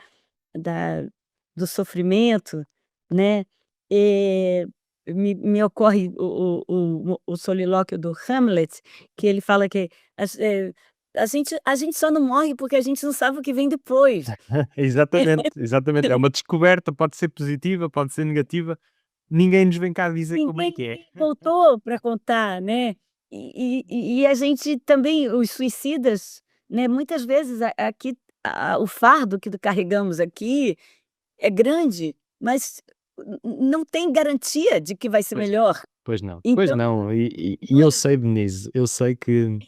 do sofrimento, né, eh, me ocorre o solilóquio do Hamlet, que ele fala que a gente só não morre porque a gente não sabe o que vem depois. Exatamente, exatamente. É uma descoberta, pode ser positiva, pode ser negativa, ninguém nos vem cá dizer como é Ninguém que é. voltou para contar, né. E a gente também os suicidas, né, muitas vezes aqui o fardo que carregamos aqui é grande, mas não tem garantia de que vai ser Pois, melhor. pois Então não, e eu sei, Denise, eu sei que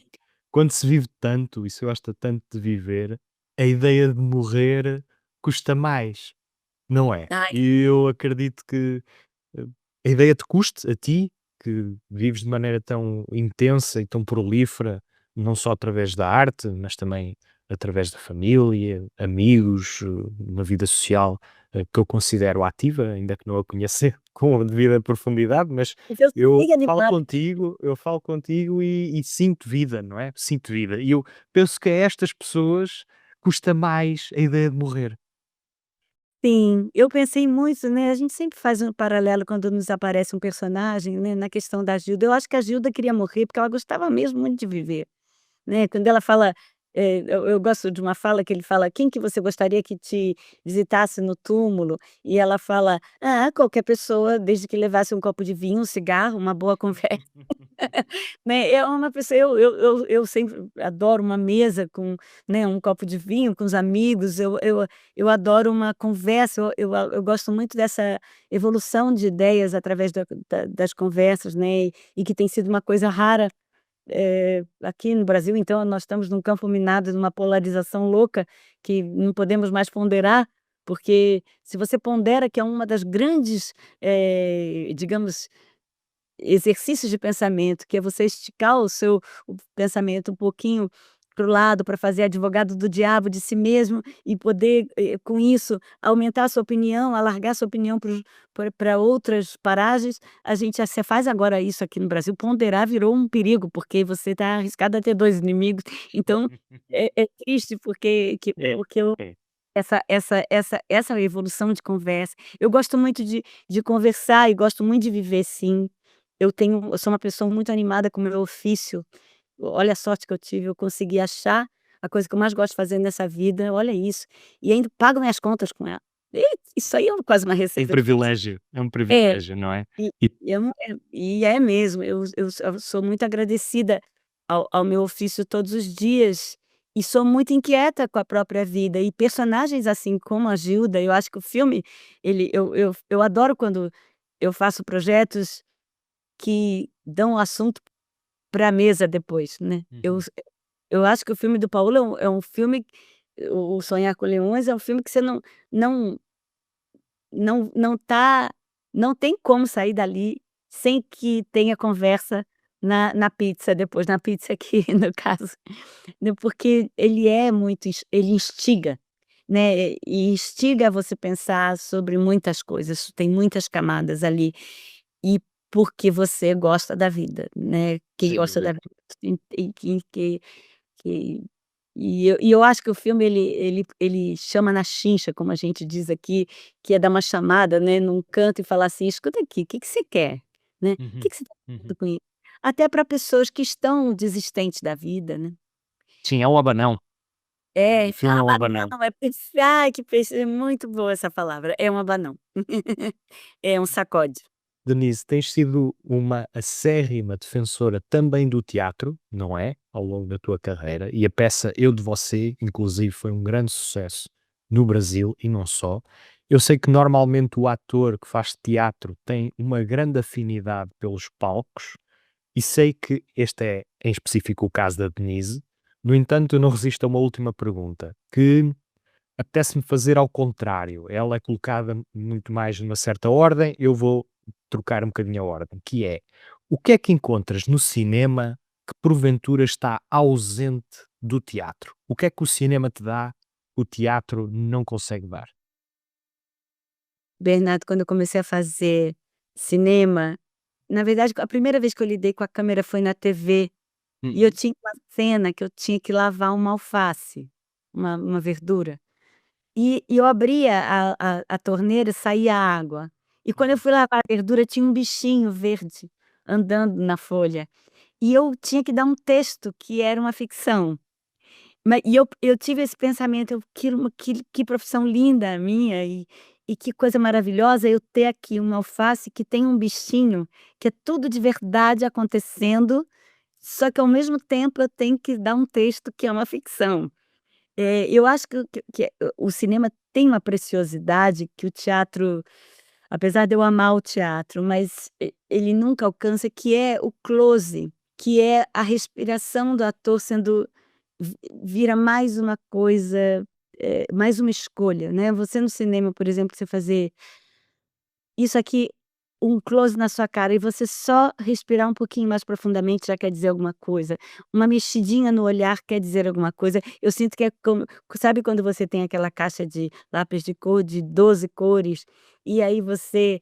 quando se vive tanto e se gosta tanto de viver, a ideia de morrer custa mais, não é? ai, E eu acredito que eh, a ideia te custe a ti, que vives de maneira tão intensa e tão prolífera, não só através da arte, mas também através da família, amigos, uma vida social que eu considero ativa, ainda que não a conheça com a devida profundidade, mas mas eu eu fiquei animada. eu falo contigo e sinto vida, não é? Sinto vida. E eu penso que a estas pessoas custa mais a ideia de morrer. Sim, eu pensei muito, né, a gente sempre faz um paralelo quando nos aparece um personagem, né, na questão da Gilda. Eu acho que a Gilda queria morrer porque ela gostava mesmo muito de viver. Né, quando ela fala, eu gosto de uma fala que ele fala: "Quem que você gostaria que te visitasse no túmulo?" E ela fala: "Ah, qualquer pessoa, desde que levasse um copo de vinho, um cigarro, uma boa conversa." Né, é uma pessoa eu sempre adoro uma mesa com, né, um copo de vinho com os amigos, eu adoro uma conversa, eu gosto muito dessa evolução de ideias através das conversas, né, e que tem sido uma coisa rara aqui no Brasil. Então nós estamos num campo minado, numa polarização louca, que não podemos mais ponderar, porque se você pondera, que é uma das grandes, digamos, exercícios de pensamento, que é você esticar o pensamento um pouquinho para o lado, para fazer advogado do diabo de si mesmo e poder, com isso, aumentar a sua opinião, alargar sua opinião para outras paragens. Você faz agora isso aqui no Brasil, ponderar virou um perigo, porque você está arriscado a ter 2 inimigos. Então, é triste É, porque é. essa evolução de conversa, eu gosto muito de conversar e gosto muito de viver, sim. Eu sou uma pessoa muito animada com o meu ofício. Olha a sorte que eu tive, eu consegui achar a coisa que eu mais gosto de fazer nessa vida, olha isso, e ainda pago minhas contas com ela. E isso aí é quase uma receita de sucesso. É um É, privilégio, não é? e E é mesmo, eu sou muito agradecida ao meu ofício todos os dias, e sou muito inquieta com a própria vida, e personagens assim como a Gilda, eu acho que o filme, eu adoro quando eu faço projetos que dão o assunto para a mesa depois, né. uhum. Eu acho que o filme do Paulo é um filme, o Sonhar com Leões é um filme que você não não não tem como sair dali sem que tenha conversa na pizza depois, na pizza aqui no caso, né, porque ele é muito ele instiga, né, e instiga a você pensar sobre muitas coisas, tem muitas camadas ali, e porque você gosta da vida, né, quem Sem gosta da dúvida. vida que eu acho que o filme ele chama na chincha, como a gente diz aqui, que é dar uma chamada, né, num canto e falar assim: "Escuta aqui, o que que você quer?", né, "O que Uhum, que você está uhum. fazendo com isso?". Até para pessoas que estão desistentes da vida, né. Sim, é um abanão. É, O filme é um abanão. não, ai que peixe, é muito boa essa palavra, é um abanão. É um sacode. Denise, tens sido uma acérrima defensora também do teatro, não é? Ao longo da tua carreira. E a peça Eu de Você, inclusive, foi um grande sucesso no Brasil e não só. Eu sei que normalmente o ator que faz teatro tem uma grande afinidade pelos palcos e sei que este é, em específico, o caso da Denise. No entanto, eu não resisto a uma última pergunta, que apetece-me fazer ao contrário. Ela é colocada muito mais numa certa ordem, eu vou trocar um bocadinho a ordem, que é: o que é que encontras no cinema que porventura está ausente do teatro? O que é que o cinema te dá, que o teatro não consegue dar? Bernardo, quando eu comecei a fazer cinema, na verdade, a primeira vez que eu lidei com a câmera foi na TV, e eu tinha uma cena que eu tinha que lavar uma alface, uma verdura, e eu abria a torneira e saía água. E quando eu fui lavar a verdura, tinha um bichinho verde andando na folha, e eu tinha que dar um texto que era uma ficção. E eu tive esse pensamento, eu que profissão linda a minha, e que coisa maravilhosa eu ter aqui uma alface que tem um bichinho, que é tudo de verdade acontecendo, só que ao mesmo tempo eu tenho que dar um texto que é uma ficção. Eu acho que o cinema tem uma preciosidade que o teatro, apesar de eu amar o teatro, mas ele nunca alcança, que é o close, que é a respiração do ator sendo vira mais uma coisa, mais uma escolha, né. Você no cinema, por exemplo, você fazer isso aqui, um close na sua cara e você só respirar um pouquinho mais profundamente já quer dizer alguma coisa, uma mexidinha no olhar quer dizer alguma coisa. Eu sinto que é como, sabe quando você tem aquela caixa de lápis de cor de 12 cores, e aí você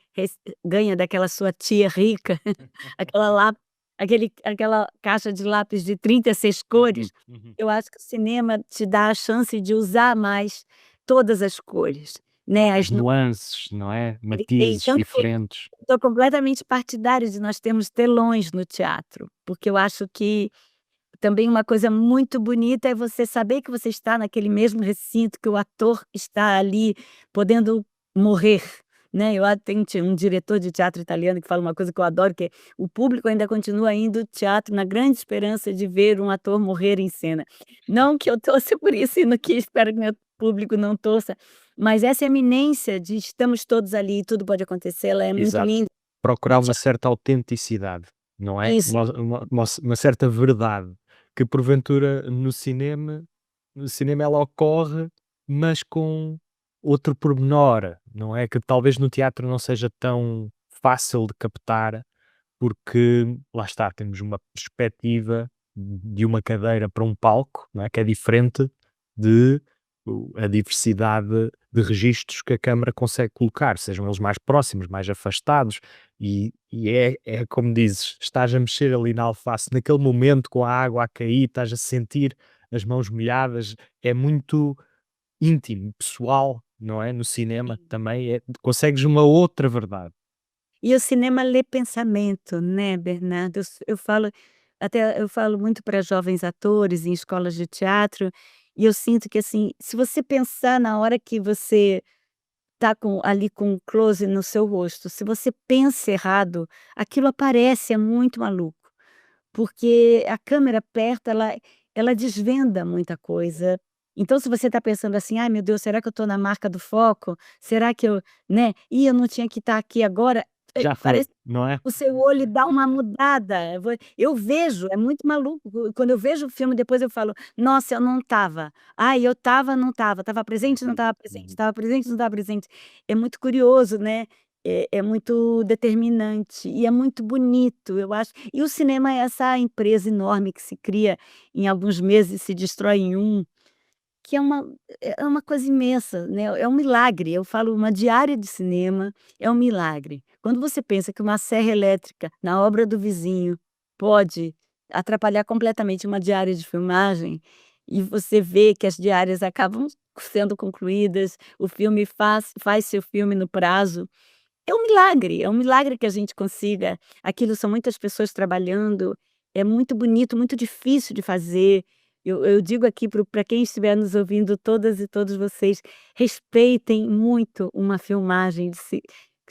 ganha daquela sua tia rica, aquela lá aquela caixa de lápis de 36 cores. Eu acho que o cinema te dá a chance de usar mais todas as cores, né, As as nu nuances, não é? ele tem Matizes tanto. diferentes. Sou completamente partidária de nós termos telões no teatro, porque eu acho que também uma coisa muito bonita é você saber que você está naquele mesmo recinto, que o ator está ali podendo morrer, né. Eu tenho um diretor de teatro italiano que fala uma coisa que eu adoro, que é: "O público ainda continua indo ao teatro na grande esperança de ver um ator morrer em cena". Não que eu torça por isso e no que espero que meu público não torça, mas essa eminência de estamos todos ali e tudo pode acontecer, ela é muito Exato. linda. Procurar uma certa autenticidade, não é? Isso. Uma certa verdade, que porventura no cinema ela ocorre, mas com outro pormenor, não é? Que talvez no teatro não seja tão fácil de captar, porque lá está, temos uma perspectiva de uma cadeira para um palco, não é? Que é diferente de a diversidade de registros que a câmara consegue colocar, sejam eles mais próximos, mais afastados, e é como dizes, estás a mexer ali na alface naquele momento com a água a cair, estás a sentir as mãos molhadas, é muito íntimo, pessoal, não é? No cinema também consegues uma outra verdade. E o cinema lê pensamento, né, Bernardo? Eu falo muito para jovens atores em escolas de teatro, e eu sinto que, assim, se você pensar na hora que você tá ali com um close no seu rosto, se você pensa errado, aquilo aparece, é muito maluco. Porque a câmera perto, ela desvenda muita coisa. Então se você está pensando assim: "Ai meu Deus, será que eu estou na marca do foco? Será que eu", né, "Ih, eu não tinha que estar aqui agora", Já foi, parece não é? o seu olho dá uma mudada. Eu vejo, é muito maluco, quando eu vejo o filme depois eu falo: "Nossa, eu não estava. Ai, eu estava, não estava. Estava presente, não estava presente. Estava presente, não estava presente". É muito curioso, né, é muito determinante e é muito bonito, eu acho. E o cinema é essa empresa enorme que se cria em alguns meses e se destrói em um, que é uma coisa imensa, né, é um milagre. Eu falo, uma diária de cinema é um milagre. Quando você pensa que uma serra elétrica na obra do vizinho pode atrapalhar completamente uma diária de filmagem, e você vê que as diárias acabam sendo concluídas, o filme faz seu filme no prazo, é um milagre que a gente consiga aquilo. São muitas pessoas trabalhando, é muito bonito, muito difícil de fazer. Eu digo aqui para quem estiver nos ouvindo, todas e todos vocês, respeitem muito uma filmagem,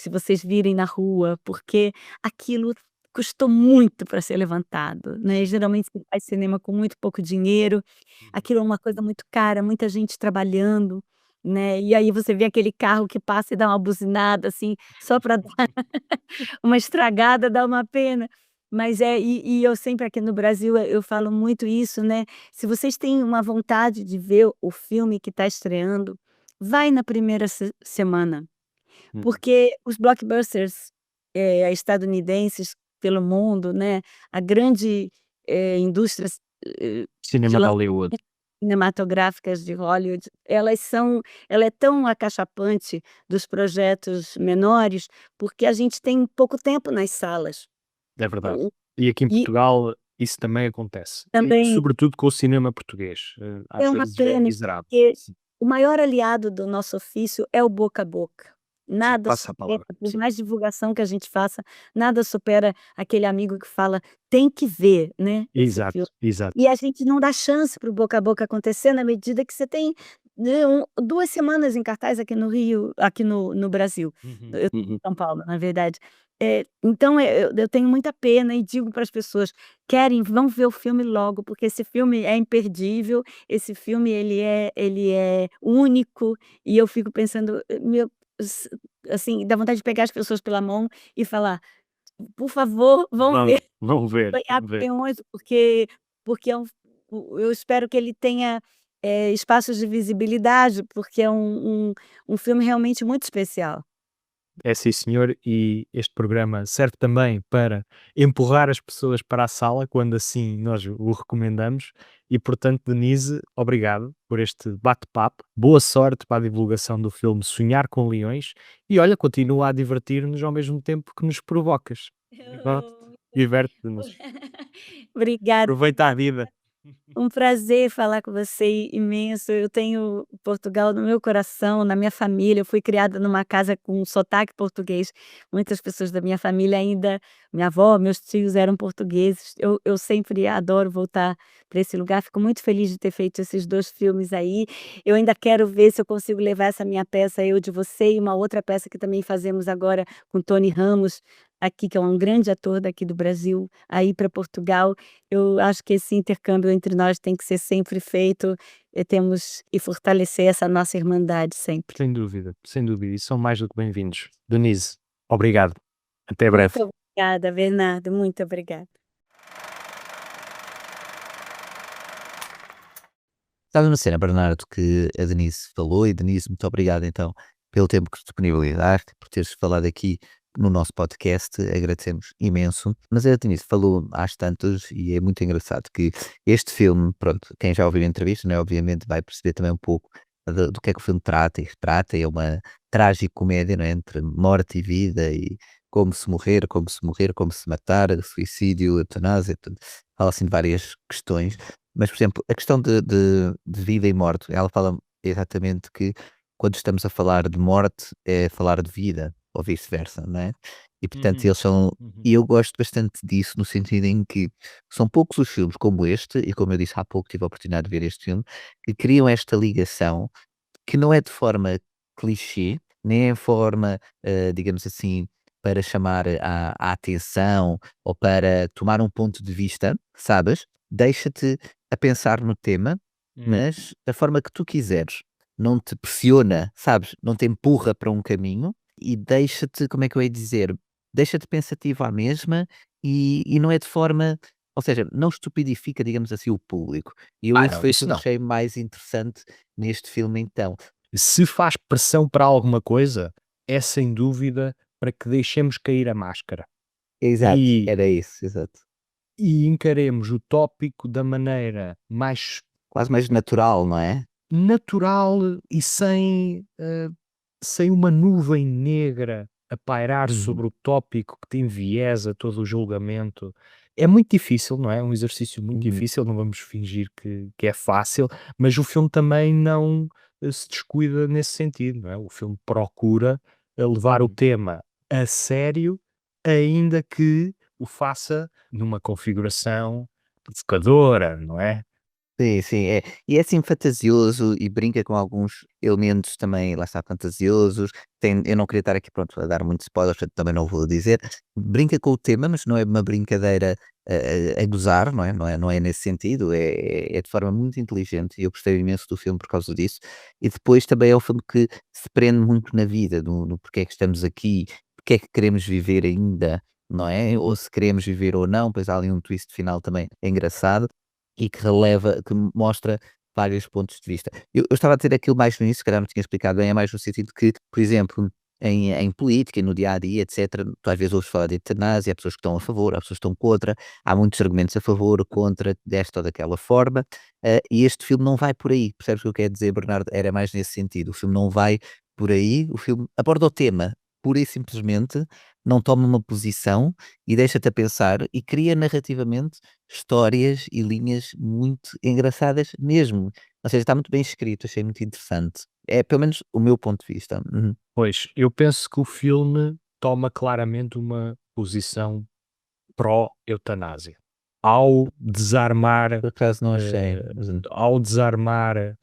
se vocês virem na rua, porque aquilo custou muito para ser levantado, né, geralmente se faz cinema com muito pouco dinheiro, aquilo é uma coisa muito cara, muita gente trabalhando, né, e aí você vê aquele carro que passa e dá uma buzinada, assim, só para dar uma estragada, dá uma pena. Mas eu sempre aqui no Brasil, eu falo muito isso, né, se vocês têm uma vontade de ver o filme que está estreando, vai na primeira semana, Uhum. porque os blockbusters, estadunidenses pelo mundo, né, a grande, indústrias, de Cinema de Hollywood. cinematográficas de Hollywood, ela é tão acachapante dos projetos menores, porque a gente tem pouco tempo nas salas. É verdade. O E aqui em e Portugal isso também acontece. E também sobretudo com o cinema português, às é uma vezes é pena, miserável. porque o maior aliado do nosso ofício é o boca a boca. Sim, Nada passa a supera, palavra. por Sim. mais divulgação que a gente faça, nada supera aquele amigo que fala: "Tem que ver, né, esse Exato, filme". exato. E a gente não dá chance para o boca a boca acontecer na medida que você tem, né, 2 semanas em cartaz aqui no Rio, aqui no Brasil, Uhum, eu uhum. São Paulo, na verdade. Então, eu tenho muita pena e digo para as pessoas: "Querem, vão ver o filme logo, porque esse filme é imperdível, esse filme ele é único", e eu fico pensando, meu, s assim, dá vontade de pegar as pessoas pela mão e falar: "Por favor, vão Vão ver, vão ver, ganhar vão ver. peões", porque é eu espero que ele tenha, espaços de visibilidade, porque é um filme realmente muito especial. É sim senhor, e este programa serve também para empurrar as pessoas para a sala, quando assim nós o recomendamos. E portanto, Denise, obrigado por este bate-papo. Boa sorte para a divulgação do filme Sonhar com Leões e olha, continua a divertir-nos ao mesmo tempo que nos provocas. Pronto, diverte-nos. Obrigada. Aproveita a vida. Um prazer falar com você imenso. Eu tenho Portugal no meu coração, na minha família. Eu fui criada numa casa com sotaque português. Muitas pessoas da minha família ainda, minha avó, meus tios eram portugueses. Eu sempre adoro voltar para esse lugar. Fico muito feliz de ter feito esses 2 filmes aí. Eu ainda quero ver se eu consigo levar essa minha peça, Eu de Você, e uma outra peça que também fazemos agora com Tony Ramos, aqui, que é um grande ator daqui do Brasil, aí para Portugal. Eu acho que esse intercâmbio entre nós tem que ser sempre feito, temos e fortalecer essa nossa irmandade sempre. Sem dúvida, e são mais do que bem-vindos. Denise, obrigado. Até breve. Muito obrigada, Bernardo, muito obrigada. Estava na cena, Bernardo, que a Denise falou, e Denise, muito obrigado então pelo tempo que disponibilizaste, por teres falado aqui no nosso podcast, agradecemos imenso. Mas a Denise falou às tantas, e é muito engraçado que este filme, pronto, quem já ouviu a entrevista, né, obviamente vai perceber também um pouco do que é que o filme trata, e trata, é uma tragicomédia, né, entre morte e vida, e como se morrer, como se matar, suicídio, eutanásia, portanto, fala assim de várias questões. Mas, por exemplo, a questão de vida e morte, ela fala exatamente que quando estamos a falar de morte, é falar de vida, ou vice-versa, não é? E portanto Uhum, eles são, uhum. e eu gosto bastante disso, no sentido em que são poucos os filmes como este, e como eu disse há pouco, tive a oportunidade de ver este filme, que criam esta ligação que não é de forma clichê, nem é forma, digamos assim, para chamar a atenção ou para tomar um ponto de vista, sabes? Deixa-te a pensar no tema, Hum. mas da forma que tu quiseres. Não te pressiona, sabes? Não te empurra para um caminho e deixa-te, como é que eu ia dizer? Deixa-te pensativo à mesma, e não é de forma, ou seja, não estupidifica, digamos assim, o público. E eu Ah, isso não, foi isso aquilo que não. achei mais interessante neste filme então. Se faz pressão para alguma coisa, é sem dúvida para que deixemos cair a máscara Exato, e era isso, exato. encaremos o tópico da maneira mais Quase mais natural, não é? natural e sem uma nuvem negra a pairar Uhum, sobre o tópico que te enviesa todo o julgamento. É muito difícil, não é? É um exercício muito uhum, difícil, não vamos fingir que é fácil, mas o filme também não se descuida nesse sentido, não é? O filme procura levar o uhum. tema a sério, ainda que o faça numa configuração provocadora, não é? Sim, sim, é. E é assim fantasioso e brinca com alguns elementos também, lá está, fantasiosos. Eu não queria estar aqui, pronto, a dar muitos spoilers, portanto também não vou dizer. Brinca com o tema, mas não é uma brincadeira a gozar, não é nesse sentido, é de forma muito inteligente e eu gostei imenso do filme por causa disso. E depois também é um filme que se prende muito na vida, no porquê é que estamos aqui, porque é que queremos viver ainda, não é? Ou se queremos viver ou não, pois há ali um twist final também engraçado. E que mostra vários pontos de vista. Eu estava a dizer aquilo mais no início, se calhar não tinha explicado bem, é mais no sentido que, por exemplo, em política e no dia a dia, etcétera, tu às vezes ouves falar de eutanásia, há pessoas que estão a favor, há pessoas que estão contra, há muitos argumentos a favor, contra, desta ou daquela forma, e este filme não vai por aí, percebes o que eu quero dizer, Bernardo? Era mais nesse sentido, o filme não vai por aí, o filme aborda o tema, pura e simplesmente, não toma uma posição e deixa-te a pensar e cria narrativamente histórias e linhas muito engraçadas mesmo. Ou seja, está muito bem escrito, achei muito interessante. É pelo menos o meu ponto de vista. Uhum. Pois, eu penso que o filme toma claramente uma posição pró-eutanásia. Ao desarmar, Por acaso não achei, eh, mas, ao desarmar,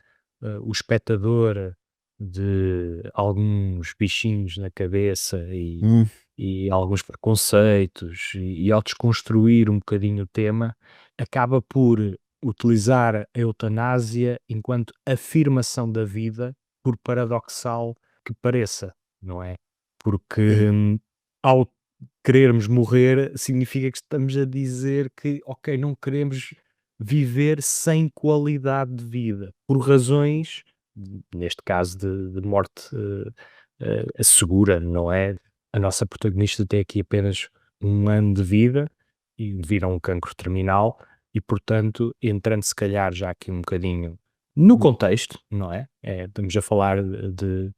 o espectador de alguns bichinhos na cabeça hum, e alguns preconceitos e ao desconstruir um bocadinho o tema, acaba por utilizar a eutanásia enquanto afirmação da vida, por paradoxal que pareça, não é? Porque, sim. ao querermos morrer, significa que estamos a dizer que, ok, não queremos viver sem qualidade de vida, por razões, neste caso de morte segura, não é? A nossa protagonista tem aqui apenas 1 ano de vida e devido a um cancro terminal e, portanto, entrando se calhar já aqui um bocadinho no Hum, contexto, não é? Estamos a falar de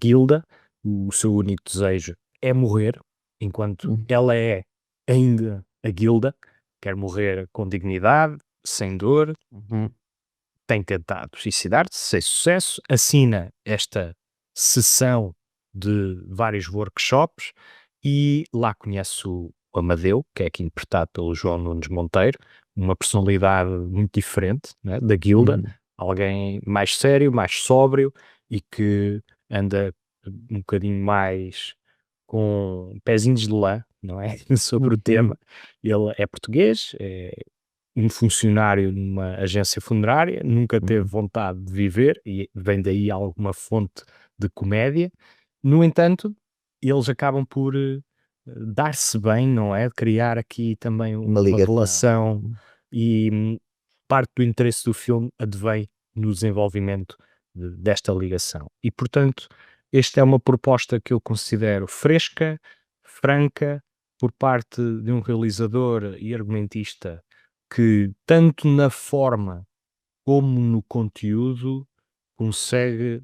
Gilda, o seu único desejo é morrer, enquanto hum, ela é ainda a Gilda, quer morrer com dignidade, sem dor, uhum, tem tentado suicidar-se sem sucesso, assina esta sessão de vários workshops e lá conhece o Amadeu, que é aqui interpretado pelo João Nunes Monteiro, uma personalidade muito diferente, né, da Guilda, uhum, alguém mais sério, mais sóbrio e que anda um bocadinho mais com pezinhos de lã, não é? Sobre o uhum, tema. Ele é português, é um funcionário numa agência funerária, nunca teve uhum, vontade de viver e vem daí alguma fonte de comédia. No entanto, eles acabam por, dar-se bem, não é? Criar aqui também uma uma ligação. relação e, parte do interesse do filme advém no desenvolvimento desta ligação. E, portanto, esta é uma proposta que eu considero fresca, franca, por parte de um realizador e argumentista que tanto na forma como no conteúdo consegue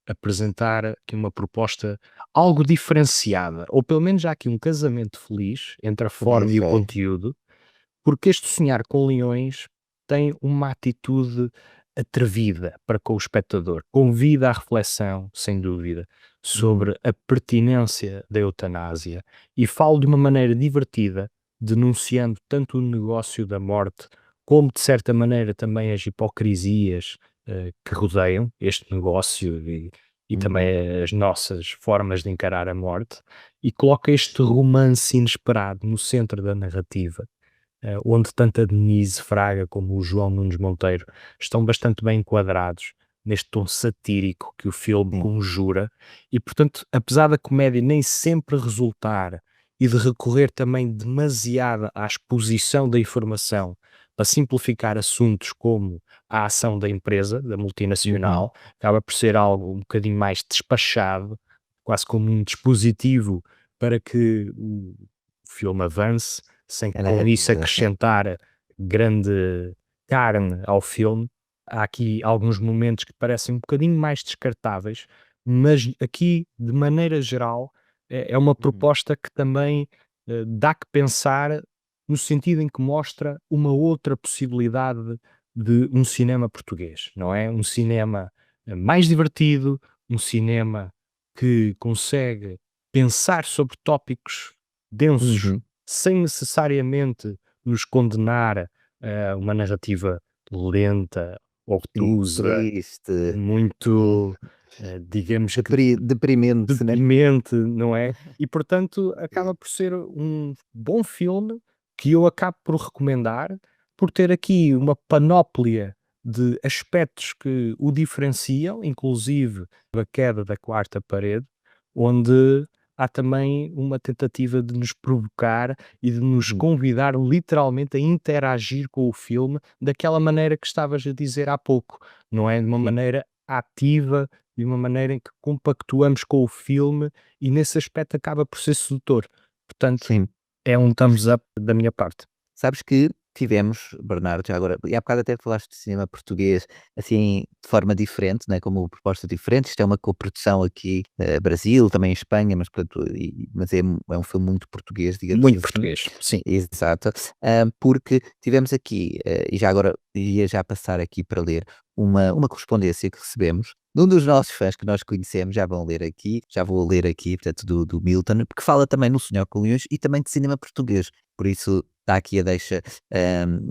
apresentar aqui uma proposta algo diferenciada, ou pelo menos há aqui um casamento feliz entre a Sim, forma e o sei. conteúdo, porque este Sonhar com Leões tem uma atitude atrevida para com o espectador, convida à reflexão, sem dúvida, Uhum, sobre a pertinência da eutanásia e fala de uma maneira divertida, denunciando tanto o negócio da morte, como de certa maneira também as hipocrisias que rodeiam este negócio e uhum, também as nossas formas de encarar a morte, e coloca este romance inesperado no centro da narrativa, onde tanto a Denise Fraga como o João Nunes Monteiro estão bastante bem enquadrados neste tom satírico que o filme sim. conjura e, portanto, apesar da comédia nem sempre resultar e de recorrer também demasiado à exposição da informação para simplificar assuntos como a ação da empresa, da Uhum. multinacional, acaba por ser algo um bocadinho mais despachado, quase como um dispositivo para que o filme avance, sem A com isso narrativa, sim. acrescentar grande carne ao filme. Há aqui alguns momentos que parecem um bocadinho mais descartáveis, mas aqui, de maneira geral, é uma Uhum, proposta que também, dá que pensar, no sentido em que mostra uma outra possibilidade de um cinema português, não é? Um cinema, mais divertido, um cinema que consegue pensar sobre tópicos densos uhum, sem necessariamente nos condenar a uma narrativa lenta, Sim, obtusa, triste, muito, digamos que deprimente, né? deprimente, não é? E portanto acaba por ser um bom filme que eu acabo por recomendar, por ter aqui uma panóplia de aspectos que o diferenciam, inclusive a queda da quarta parede, onde há também uma tentativa de nos provocar e de nos Uhum. convidar literalmente a interagir com o filme daquela maneira que estavas a dizer há pouco, não é? De uma Sim, maneira ativa, de uma maneira em que compactuamos com o filme e nesse aspecto acaba por ser sedutor. Portanto, sim. é um thumbs up da minha parte. Sabes que tivemos, Bernardo, já agora, e há bocado até falaste de cinema português, assim, de forma diferente, né, como proposta diferente. Isto é uma coprodução aqui, Brasil, também Espanha, mas portanto, mas é um filme muito português, digamos Muito assim. português, sim. Exato. Porque tivemos aqui, e já agora ia já passar aqui para ler uma correspondência que recebemos de um dos nossos fãs que nós conhecemos, já vou ler aqui, portanto, do Milton, porque fala também no Sonhar com Leões e também de cinema português. Por isso está aqui a deixa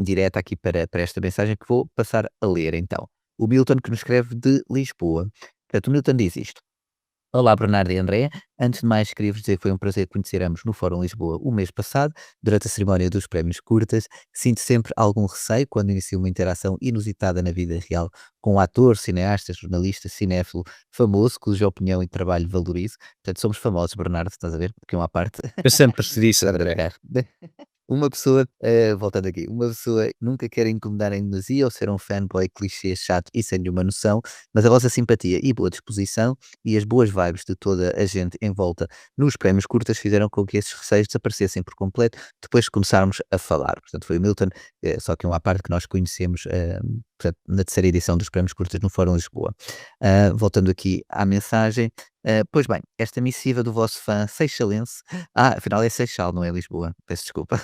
direta aqui para esta mensagem que vou passar a ler então. O Milton que nos escreve de Lisboa. Portanto, o Milton diz isto. Olá, Bernardo e André. Antes de mais, queria-vos dizer que foi um prazer conhecer ambos no Fórum Lisboa o mês passado, durante a cerimónia dos Prémios Curtas. Sinto sempre algum receio quando inicio uma interação inusitada na vida real com um ator, cineasta, jornalista, cinéfilo famoso, cuja opinião e trabalho valorizo. Portanto, somos famosos, Bernardo, estás a ver? Porque uma parte. Eu sempre te disse, Estou a André. brincar. Uma pessoa, voltando aqui, uma pessoa nunca quer incomodar em demasia ou ser um fanboy clichê chato e sem nenhuma noção, mas a vossa simpatia e boa disposição e as boas vibes de toda a gente em volta nos prémios curtas fizeram com que esses receios desaparecessem por completo depois de começarmos a falar. Portanto, foi o Milton, só que um à parte que nós conhecemos, portanto, na terceira edição dos prémios curtas no Fórum Lisboa. Voltando aqui à mensagem, pois bem, esta missiva do vosso fã seixalense, afinal é Seixal, não é Lisboa, peço desculpa.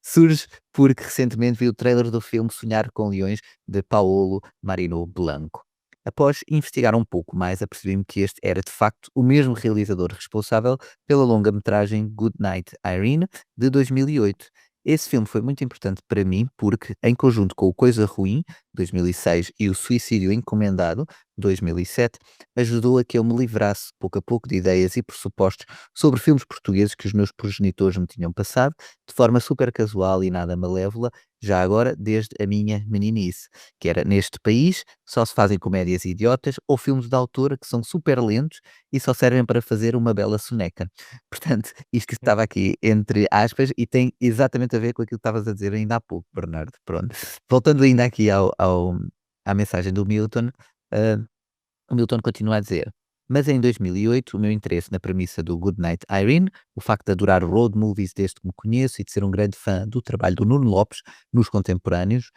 Surge porque recentemente vi o trailer do filme Sonhar com Leões, de Paolo Marino Blanco. Após investigar um pouco mais, apercebi-me que este era de facto o mesmo realizador responsável pela longa-metragem Good Night Irene, de 2008. Esse filme foi muito importante para mim porque, em conjunto com o Coisa Ruim, 2006, e o Suicídio Encomendado, 2007, ajudou a que eu me livrasse pouco a pouco de ideias e pressupostos sobre filmes portugueses que os meus progenitores me tinham passado, de forma super casual e nada malévola, já agora desde a minha meninice, que era neste país só se fazem comédias idiotas ou filmes de autor que são super lentos e só servem para fazer uma bela soneca. Portanto, isto que estava aqui entre aspas e tem exatamente a ver com aquilo que estavas a dizer ainda há pouco, Bernardo. Pronto. Voltando ainda aqui à mensagem do Milton, ah, o Milton continua a dizer: "Mas em 2008, o meu interesse na premissa do Goodnight Irene, o facto de adorar road movies desde que me conheço e de ser um grande fã do trabalho do Nuno Lopes nos contemporâneos,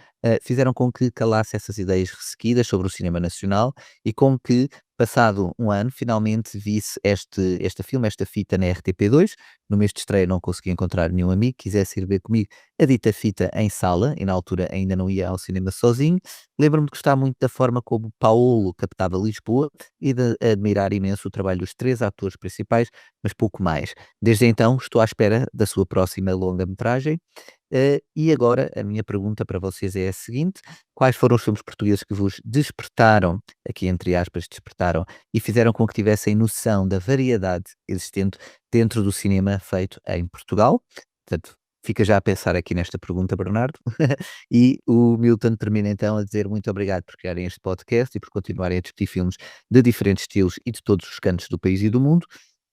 fizeram com que calasse essas ideias ressequidas sobre o cinema nacional e com que, passado um ano, finalmente visse este filme, esta fita na RTP2. No mês de estreia não consegui encontrar nenhum amigo que quisesse ir ver comigo a dita fita em sala, e na altura ainda não ia ao cinema sozinho. Lembro-me de gostar muito da forma como Paolo captava Lisboa e de admirar imenso o trabalho dos 3 atores principais, mas pouco mais. Desde então estou à espera da sua próxima longa-metragem, e agora a minha pergunta para vocês é a seguinte: quais foram os filmes portugueses que vos despertaram, aqui entre aspas, despertaram, e fizeram com que tivessem noção da variedade existente dentro do cinema feito em Portugal? Portanto, fica já a pensar aqui nesta pergunta, Bernardo. E o Milton termina então a dizer muito obrigado por criarem este podcast e por continuarem a discutir filmes de diferentes estilos e de todos os cantos do país e do mundo.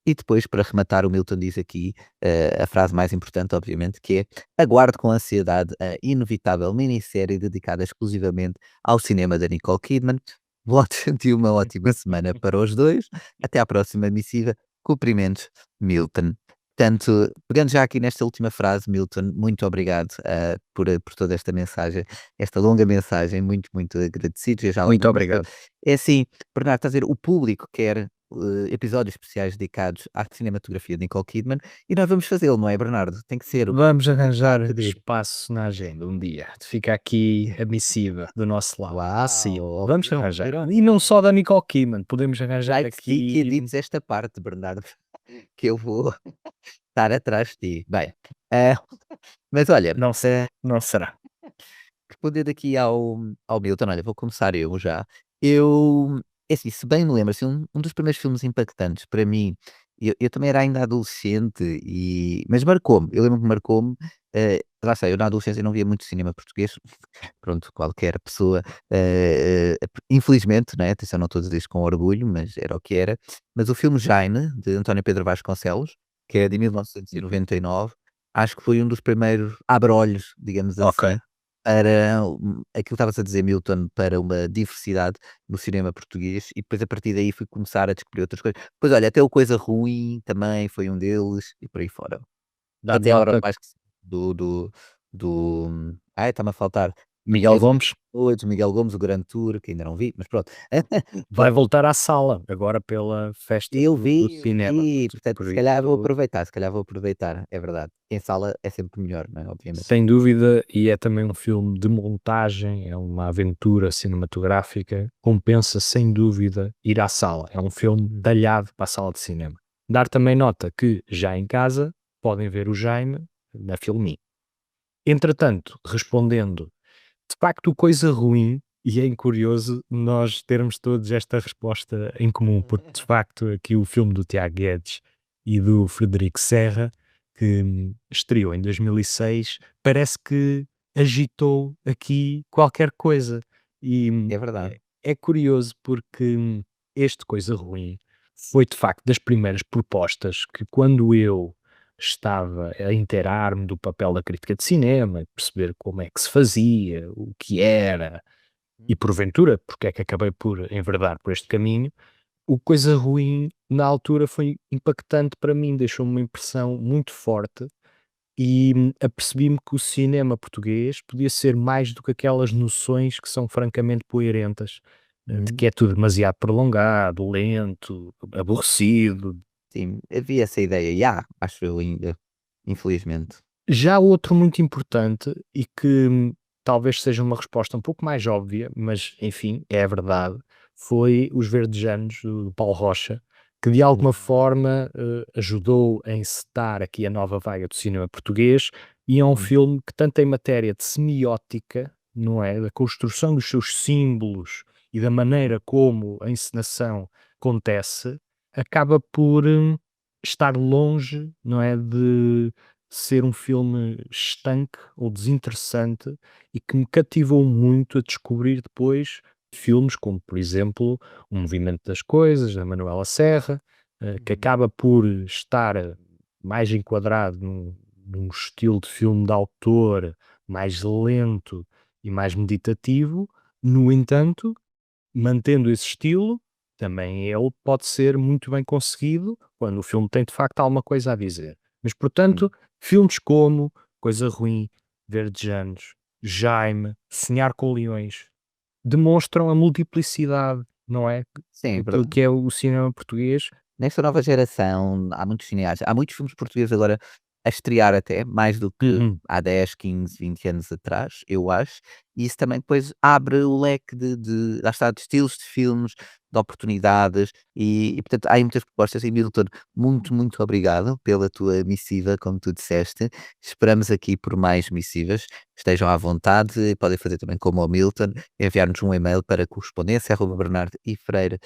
E depois, para rematar, o Milton diz aqui a frase mais importante, obviamente, que é: aguardo com ansiedade a inevitável minissérie dedicada exclusivamente ao cinema da Nicole Kidman. Votos de uma ótima semana para os dois. Até à próxima missiva. Cumprimentos, Milton. Portanto, pegando já aqui nesta última frase, Milton, muito obrigado por toda esta mensagem, esta longa mensagem, muito, muito agradecido. Já Muito algumas obrigado. é assim, Bernardo, estás a ver, o público quer episódios especiais dedicados à cinematografia de Nicole Kidman e nós vamos fazê-lo, não é, Bernardo? Tem que ser. Vamos arranjar Pedir. espaço na agenda um dia. Fica aqui a missiva do nosso lado. Sim, Uau! vamos arranjar. E não só da Nicole Kidman, podemos arranjar Já que aqui. edires esta parte, Bernardo, que eu vou estar atrás de ti. Bem, eh, mas olha, Não, não será. respondendo aqui ao Milton, olha, vou começar eu já. Eu, é assim, se bem me lembro, assim, um dos primeiros filmes impactantes para mim, eu também era ainda adolescente, mas marcou-me, eu lembro que marcou-me, lá está, eu na adolescência não via muito cinema português, pronto, qualquer pessoa, infelizmente, né, atenção, não estou a dizer isto com orgulho, mas era o que era, mas o filme Jaime, de António Pedro Vasconcelos, que é de Uhum. 1999, acho que foi um dos primeiros abre-olhos, digamos Ok. assim, para aquilo que estavas a dizer, Milton, para uma diversidade no cinema português, e depois a partir daí fui começar a descobrir outras coisas. Pois olha, até o Coisa Ruim também foi um deles, e por aí fora. Dar Até a Hora nota, do Mais que do ai, está-me a faltar, Miguel és o Gomes Todos, Miguel Gomes, o Grand Tour, que ainda não vi, mas pronto. vai voltar à sala, agora pela festa do Eu cinema. vi, portanto, Por se calhar vou isso, aproveitar, se calhar vou aproveitar, é verdade. Em sala é sempre melhor, não é, obviamente. sem dúvida, e é também um filme de montagem, é uma aventura cinematográfica, compensa sem dúvida ir à sala. É um filme talhado para a sala de cinema. Dar também nota que, já em casa, podem ver o Jaime na Filmin. Entretanto, respondendo, de facto, coisa ruim, e é curioso nós termos todos esta resposta em comum, porque de facto aqui o filme do Tiago Guedes e do Frederico Serra, que estreou em 2006, parece que agitou aqui qualquer coisa. E É verdade. é curioso porque este Coisa Ruim foi de facto das primeiras propostas que, quando eu estava a inteirar-me do papel da crítica de cinema, perceber como é que se fazia, o que era, e porventura, porque é que acabei por enverdar por este caminho, o Coisa Ruim na altura foi impactante para mim, deixou-me uma impressão muito forte e apercebi-me que o cinema português podia ser mais do que aquelas noções que são francamente puerentas, de Uhum. que é tudo demasiado prolongado, lento, aborrecido. Sim, havia essa ideia, e há, acho eu ainda, infelizmente. Já outro muito importante e que talvez seja uma resposta um pouco mais óbvia, mas enfim, é a verdade, foi Os Verdejanos, do Paulo Rocha, que de alguma forma ajudou a encetar aqui a nova vaga do cinema português, e é um Uhum. filme que, tanto em matéria de semiótica, não é? Da construção dos seus símbolos e da maneira como a encenação acontece, acaba por estar longe, não é? De ser um filme estanque ou desinteressante, e que me cativou muito a descobrir depois filmes como, por exemplo, O Movimento das Coisas, da Manuela Serra, que Uhum. acaba por estar mais enquadrado num estilo de filme de autor mais lento e mais meditativo. No entanto, mantendo esse estilo, também ele pode ser muito bem conseguido quando o filme tem de facto alguma coisa a dizer. Mas, Sim, portanto, filmes como Coisa Ruim, Verdejanos, Jaime, Sonhar com Leões, demonstram a multiplicidade, não é? sim, é Daquilo verdade. que é o cinema português. Nesta nova geração, há muitos cineastas, há muitos filmes portugueses agora a estrear até, mais do que Uhum. há 10, 15, 20 anos atrás, eu acho, e isso também depois abre o leque lá está, de estilos de filmes, de oportunidades, portanto há aí muitas propostas, e Milton, muito, muito obrigado pela tua missiva, como tu disseste, esperamos aqui por mais missivas, estejam à vontade, podem fazer também como o Milton, enviar-nos um e-mail para correspondência@bernardo e freire,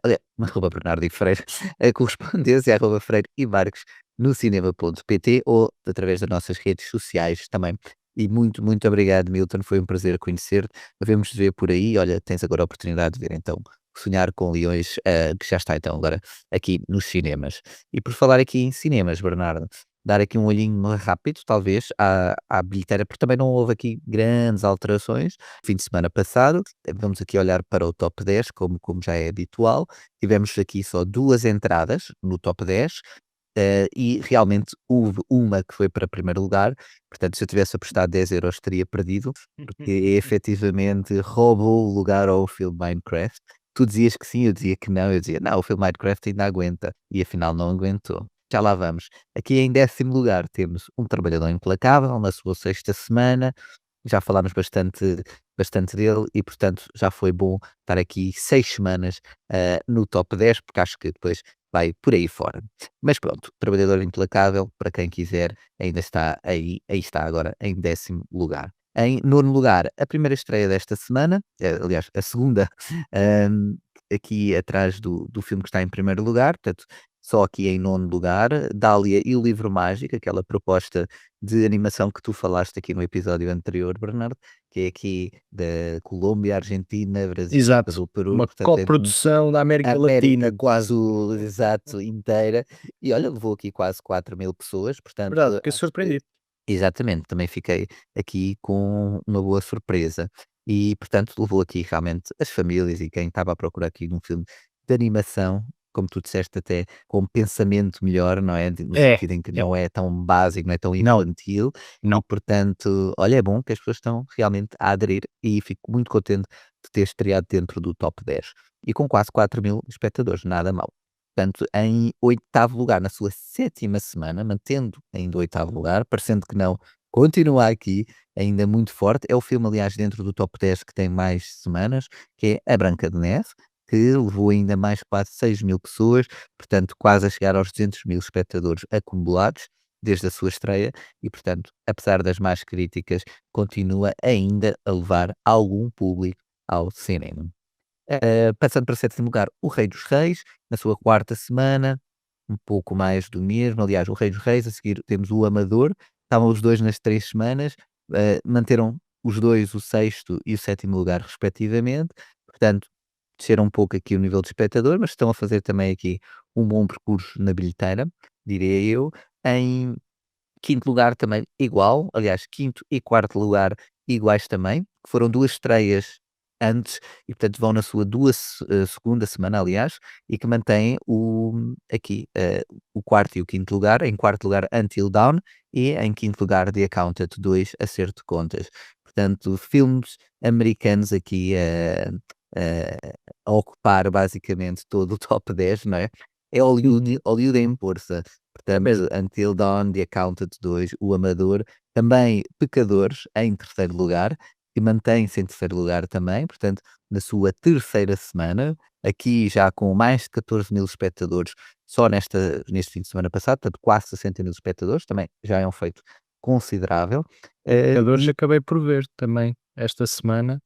aliás, @Bernardo e Freire, a correspondência arroba freire e Marques no cinema.pt, ou através das nossas redes sociais também. E muito, muito obrigado, Milton. Foi um prazer conhecer-te. Devemos ver por aí. Olha, tens agora a oportunidade de ver então Sonhar com Leões, que já está então agora aqui nos cinemas. E por falar aqui em cinemas, Bernardo, dar aqui um olhinho rápido, talvez, à bilheteira, porque também não houve aqui grandes alterações. Fim de semana passado, vamos aqui olhar para o top 10, como já é habitual. Tivemos aqui só 2 entradas no top 10, e realmente houve uma que foi para primeiro lugar, portanto, se eu tivesse apostado 10 € teria perdido, porque efetivamente roubou o lugar ao filme Minecraft. Tu dizias que sim, eu dizia que não, eu dizia: "Não, o filme Minecraft ainda aguenta", e afinal não aguentou. Já lá vamos. Aqui em 10º lugar temos Um Trabalhador Implacável, na sua sexta semana, já falámos bastante dele, e portanto já foi bom estar aqui 6 semanas, no top 10, porque acho que depois vai por aí fora. Mas pronto, Trabalhador Implacável, para quem quiser, ainda está aí está agora em 10º lugar. Em nono lugar, a primeira estreia desta semana, aliás, a segunda, hum, aqui atrás do filme que está em primeiro lugar, portanto, só aqui em nono lugar, Dália e o Livro Mágico, aquela proposta de animação que tu falaste aqui no episódio anterior, Bernardo, que é aqui da Colômbia, Argentina, Brasil, Exato. Peru, Uma portanto, coprodução da a América América Latina, do quase. Sul, exato, inteira. E olha, levou aqui quase 4.000 pessoas, portanto, Verdade, fiquei acho que surpreendido. exatamente, também fiquei aqui com uma boa surpresa. E, portanto, levou aqui realmente as famílias e quem estava a procurar aqui um filme de animação, como tu disseste até, com um pensamento melhor, não é? No É, sentido em que é. não é tão básico, não é tão Não, infantil. E, não. portanto, olha, é bom que as pessoas estão realmente a aderir e fico muito contente de ter estreado dentro do top 10. E com quase 4.000 espectadores, nada mal. Portanto, em oitavo lugar, na sua sétima semana, mantendo ainda o oitavo lugar, parecendo que não, continua aqui, ainda muito forte. É o filme, aliás, dentro do top 10 que tem mais semanas, que é A Branca de Neve, que levou ainda mais quase 6.000 pessoas, portanto, quase a chegar aos 200.000 espectadores acumulados desde a sua estreia e, portanto, apesar das más críticas, continua ainda a levar algum público ao cinema. Passando para sétimo lugar, O Rei dos Reis, na sua quarta semana, um pouco mais do mesmo. Aliás, O Rei dos Reis, a seguir temos O Amador, estavam os dois nas 3 semanas, manteram os dois o sexto e o sétimo lugar, respectivamente. Portanto, desceram um pouco aqui o nível de espectador, mas estão a fazer também aqui um bom percurso na bilheteira, diria eu. Em quinto lugar também igual, aliás, quinto e quarto lugar iguais também, que foram 2 estreias antes e portanto vão na sua segunda semana, aliás, e que mantêm o quarto e o quinto lugar. Em quarto lugar, Until Dawn e em quinto lugar, The Accountant 2, Acerto de Contas. Portanto, filmes americanos aqui a ocupar basicamente todo o top 10, não é? É Hollywood a impor-se. É Portanto, mesmo. Until Dawn, The Accountant 2, O Amador, também Pecadores em terceiro lugar, que mantém-se em terceiro lugar também, portanto, na sua terceira semana, aqui já com mais de 14.000 espectadores só neste fim de semana passado, portanto quase 60.000 espectadores, também já é um feito considerável. O Pecadores E acabei por ver também esta semana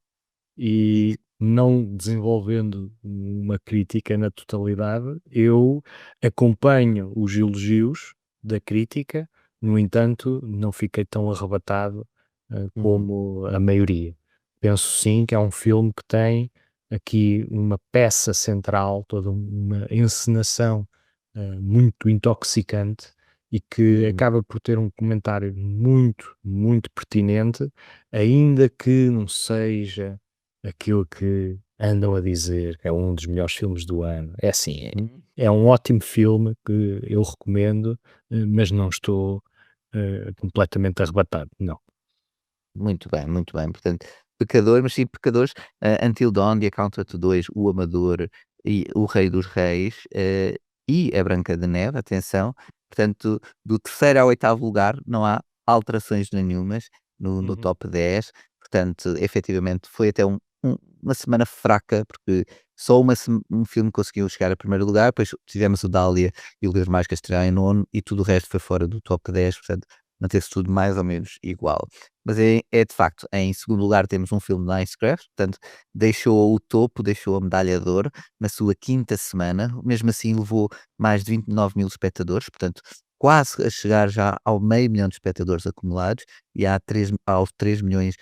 e não desenvolvendo uma crítica na totalidade, eu acompanho os elogios da crítica, no entanto, não fiquei tão arrebatado, uhum, como a maioria. Penso sim que é um filme que tem aqui uma peça central, toda uma encenação, muito intoxicante e que uhum. acaba por ter um comentário muito, muito pertinente, ainda que não seja aquilo que andam a dizer que é um dos melhores filmes do ano. É assim, Hum, é um ótimo filme que eu recomendo, mas não estou, completamente arrebatado, não. muito bem, muito bem. Portanto, Pecadores, mas sim Pecadores, Until Dawn, The Accountant 2, O Amador e O Rei dos Reis, e A Branca de Neve, atenção. Portanto, do terceiro ao oitavo lugar não há alterações nenhumas no Uhum. top 10. Portanto, efetivamente foi até uma semana fraca, porque só um filme conseguiu chegar a primeiro lugar, depois tivemos o Dália e o Livro Mais que a estrear em nono e tudo o resto foi fora do top 10, portanto, manteve-se tudo mais ou menos igual. Mas é de facto, em segundo lugar temos um filme de Minecraft, portanto, deixou o topo, deixou a medalha de ouro na sua quinta semana, mesmo assim levou mais de 29.000 espectadores, portanto, quase a chegar já ao meio milhão de espectadores acumulados e aos 3 milhões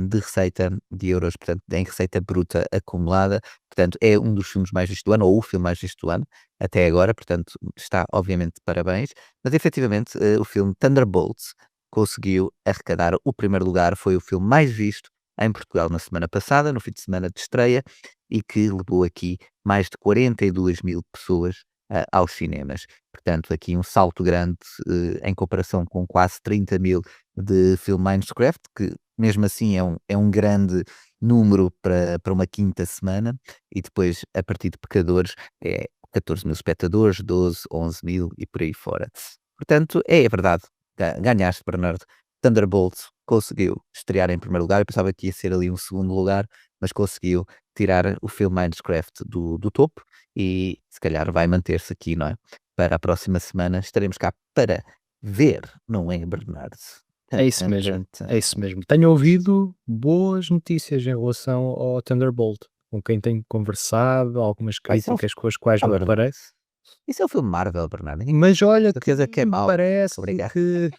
de receita de euros, portanto, em receita bruta acumulada, portanto, é um dos filmes mais vistos do ano, ou o filme mais visto do ano, até agora, portanto, está obviamente de parabéns, mas efetivamente o filme Thunderbolts conseguiu arrecadar o primeiro lugar, foi o filme mais visto em Portugal na semana passada, no fim de semana de estreia, e que levou aqui mais de 42.000 pessoas aos cinemas. Portanto, aqui um salto grande em comparação com quase 30.000 de filme Minecraft, que mesmo assim é um grande número para uma quinta semana, e depois, a partir de Pecadores, é 14.000 espectadores, 12, 11.000 e por aí fora. Portanto, é verdade, ganhaste, Bernardo. Thunderbolts conseguiu estrear em primeiro lugar. Eu pensava que ia ser ali um segundo lugar, mas conseguiu tirar o filme Minecraft do topo e se calhar vai manter-se aqui, não é? Para a próxima semana estaremos cá para ver, não é, Bernardo? É isso mesmo, é isso mesmo. Tenho ouvido boas notícias em relação ao Thunderbolt, com quem tenho conversado, algumas Ah, isso é um críticas com as quais ah, me Bernardo, deparei, isso é um filme Marvel, Bernardo. mas olha que Certeza que é mau. parece Obrigado. que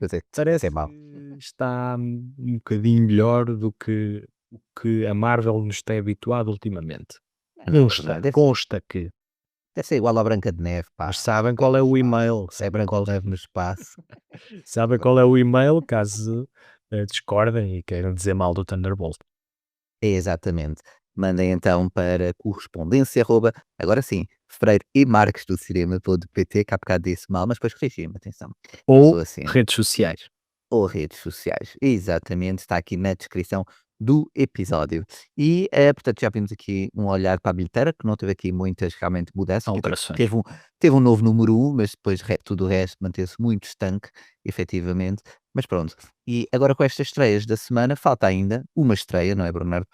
Quer dizer, certeza que parece é mau. que está um bocadinho melhor do que o que a Marvel nos tem habituado ultimamente. Não, Bernardo, Consta que, deve ser igual à Branca de Neve, pá. mas sabem qual é o e-mail, É Branca de Neve no espaço. sabem qual é o e-mail, caso discordem e queiram dizer mal do Thunderbolt. É, exatamente. Mandem então para correspondência arroba, agora sim, Freire e Marques do cinema.pt, que há bocado disse mal, mas depois corrigi-me, atenção. Eu sou Ou assim. redes sociais. Ou redes sociais. Exatamente, está aqui na descrição do episódio. E, portanto, já vimos aqui um olhar para a bilheteira, que não teve aqui muitas realmente mudanças. Quer dizer, Alterações. teve um novo número 1, mas depois tudo o resto manteve-se muito estanque, efetivamente. Mas pronto. E agora com estas estreias da semana, falta ainda uma estreia, não é, Bernardo?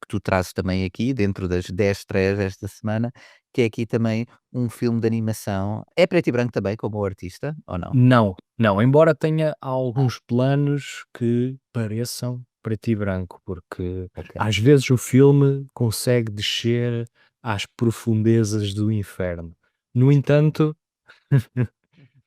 Que tu trazes também aqui, dentro das 10 estreias desta semana, que é aqui também um filme de animação. É preto e branco também, como o artista, ou não? Não, não, embora tenha alguns planos que pareçam preto e branco, porque Ok. às vezes o filme consegue descer às profundezas do inferno. No entanto,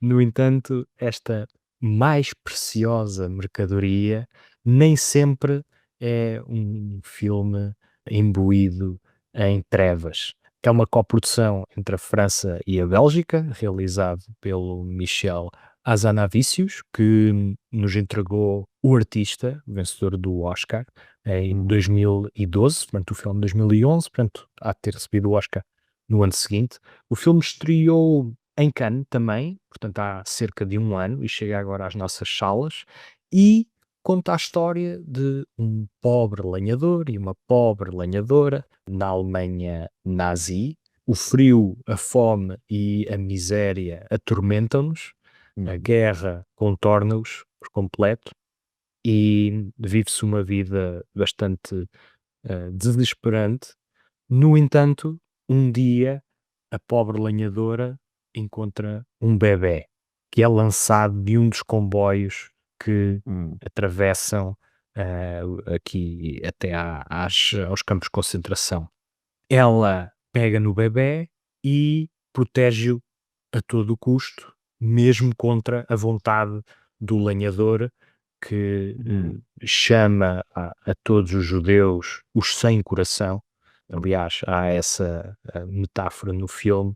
no entanto, esta mais preciosa mercadoria nem sempre é um filme imbuído em trevas. É uma coprodução entre a França e a Bélgica, realizado pelo Michel Hazanavicius, que nos entregou O Artista, vencedor do Oscar, em Uhum. 2012, portanto o filme em 2011, portanto há de ter recebido o Oscar no ano seguinte. O filme estreou em Cannes também, portanto há cerca de um ano, e chega agora às nossas salas, e conta a história de um pobre lenhador e uma pobre lenhadora na Alemanha nazi. O frio, a fome e a miséria atormentam-nos, a Uhum. guerra contorna-os por completo e vive-se uma vida bastante desesperante. No entanto, um dia a pobre lenhadora encontra um bebé que é lançado de um dos comboios que Hum. atravessam aqui até aos campos de concentração. Ela pega no bebé e protege-o a todo o custo, mesmo contra a vontade do lenhador, que chama a todos os judeus os sem coração. Aliás, há essa metáfora no filme.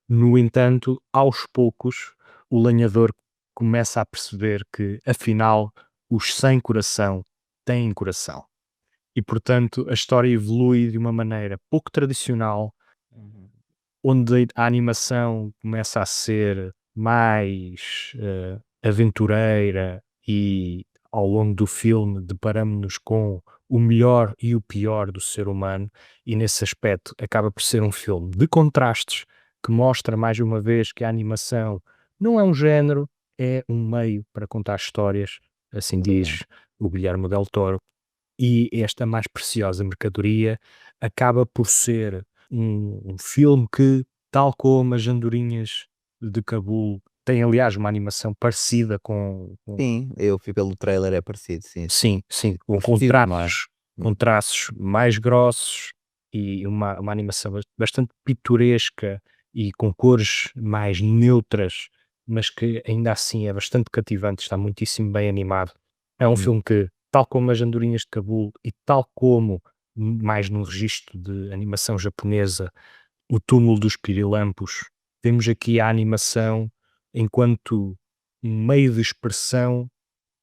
No entanto, aos poucos, o lenhador começa a perceber que, afinal, os sem coração têm coração. E, portanto, a história evolui de uma maneira pouco tradicional, Uhum. onde a animação começa a ser mais aventureira e ao longo do filme deparamos-nos com o melhor e o pior do ser humano e nesse aspecto acaba por ser um filme de contrastes que mostra mais uma vez que a animação não é um género, é um meio para contar histórias, assim Obrigado. diz o Guilherme Del Toro, e esta mais preciosa mercadoria acaba por ser um filme que, tal como as Andorinhas de Cabul, tem aliás uma animação parecida com Sim, eu fui pelo trailer, é parecido, sim, sim. sim, sim, com Parecido, não é? com traços mais grossos e uma animação bastante pitoresca e com cores mais neutras, mas que ainda assim é bastante cativante, está muitíssimo bem animado. É um Hum. filme que, tal como as Andorinhas de Cabul e tal como, mais no registro de animação japonesa, O Túmulo dos Pirilampos, temos aqui a animação enquanto um meio de expressão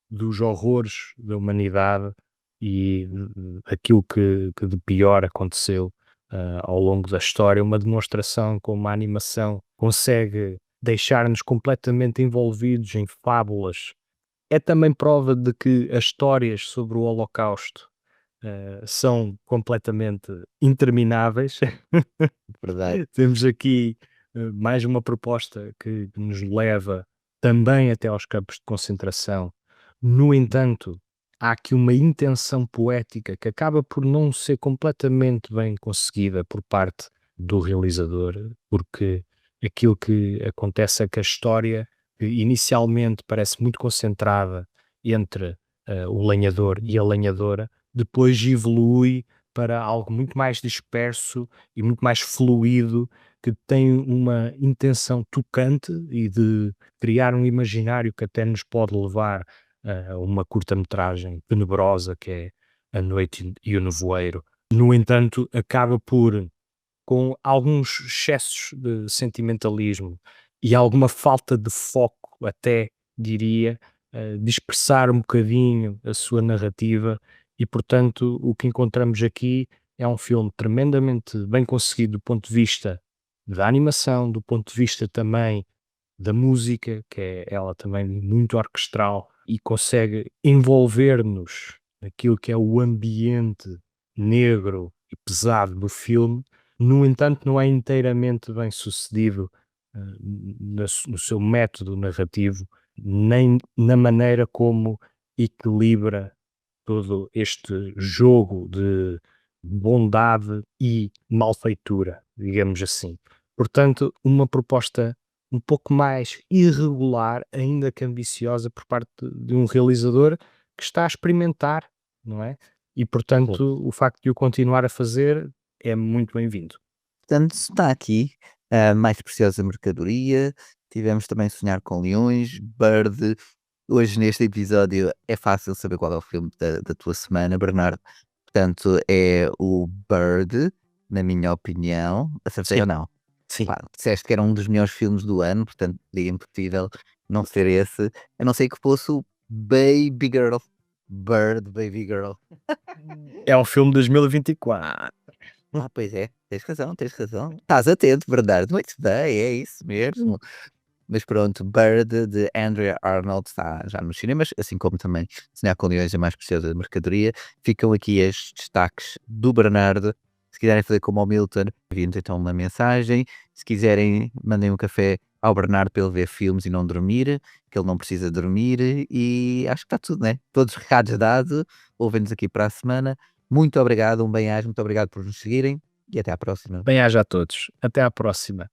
dos horrores da humanidade e aquilo que de pior aconteceu ao longo da história, uma demonstração como a animação consegue deixar-nos completamente envolvidos em fábulas. É também prova de que as histórias sobre o Holocausto são completamente intermináveis. Verdade. Temos aqui mais uma proposta que nos leva também até aos campos de concentração. No entanto, há aqui uma intenção poética que acaba por não ser completamente bem conseguida por parte do realizador, porque aquilo que acontece é que a história, que inicialmente parece muito concentrada entre o lenhador e a lenhadora, depois evolui para algo muito mais disperso e muito mais fluido, que tem uma intenção tocante e de criar um imaginário que até nos pode levar a uma curta-metragem tenebrosa que é A Noite e o Nevoeiro. No entanto, acaba por, com alguns excessos de sentimentalismo e alguma falta de foco, até diria, dispersar um bocadinho a sua narrativa e, portanto, o que encontramos aqui é um filme tremendamente bem conseguido do ponto de vista da animação, do ponto de vista também da música, que é ela também muito orquestral e consegue envolver-nos naquilo que é o ambiente negro e pesado do filme. No entanto, não é inteiramente bem sucedido no seu método narrativo, nem na maneira como equilibra todo este jogo de bondade e malfeitura, digamos assim. Portanto, uma proposta um pouco mais irregular, ainda que ambiciosa, por parte de um realizador que está a experimentar, não é? E, portanto, o facto de o continuar a fazer é muito bem-vindo. Portanto, está aqui a mais preciosa mercadoria. Tivemos também Sonhar com Leões, Bird. Hoje, neste episódio, é fácil saber qual é o filme da tua semana, Bernardo. Portanto, é o Bird, na minha opinião. Acertei Sim. ou não? Sim. Pá, disseste que era um dos melhores filmes do ano, portanto, seria impossível não ser esse, a não ser que fosse o Baby Girl. Bird, Baby Girl. É um filme de 2024. Pois é, tens razão, tens razão. Estás atento, Bernardo. Muito bem, é isso mesmo. Mas pronto, Bird, de Andrea Arnold, está já nos cinemas, assim como também Sonhar com Leões, a mais preciosa mercadoria. Ficam aqui estes destaques do Bernardo. Se quiserem fazer como o Milton, enviem-nos então uma mensagem. Se quiserem, mandem um café ao Bernardo para ele ver filmes e não dormir, que ele não precisa dormir. E acho que está tudo, né? Todos os recados dados. Ouvem-nos aqui para a semana. Muito obrigado, um bem-aja, muito obrigado por nos seguirem e até à próxima. Bem-aja a todos. Até à próxima.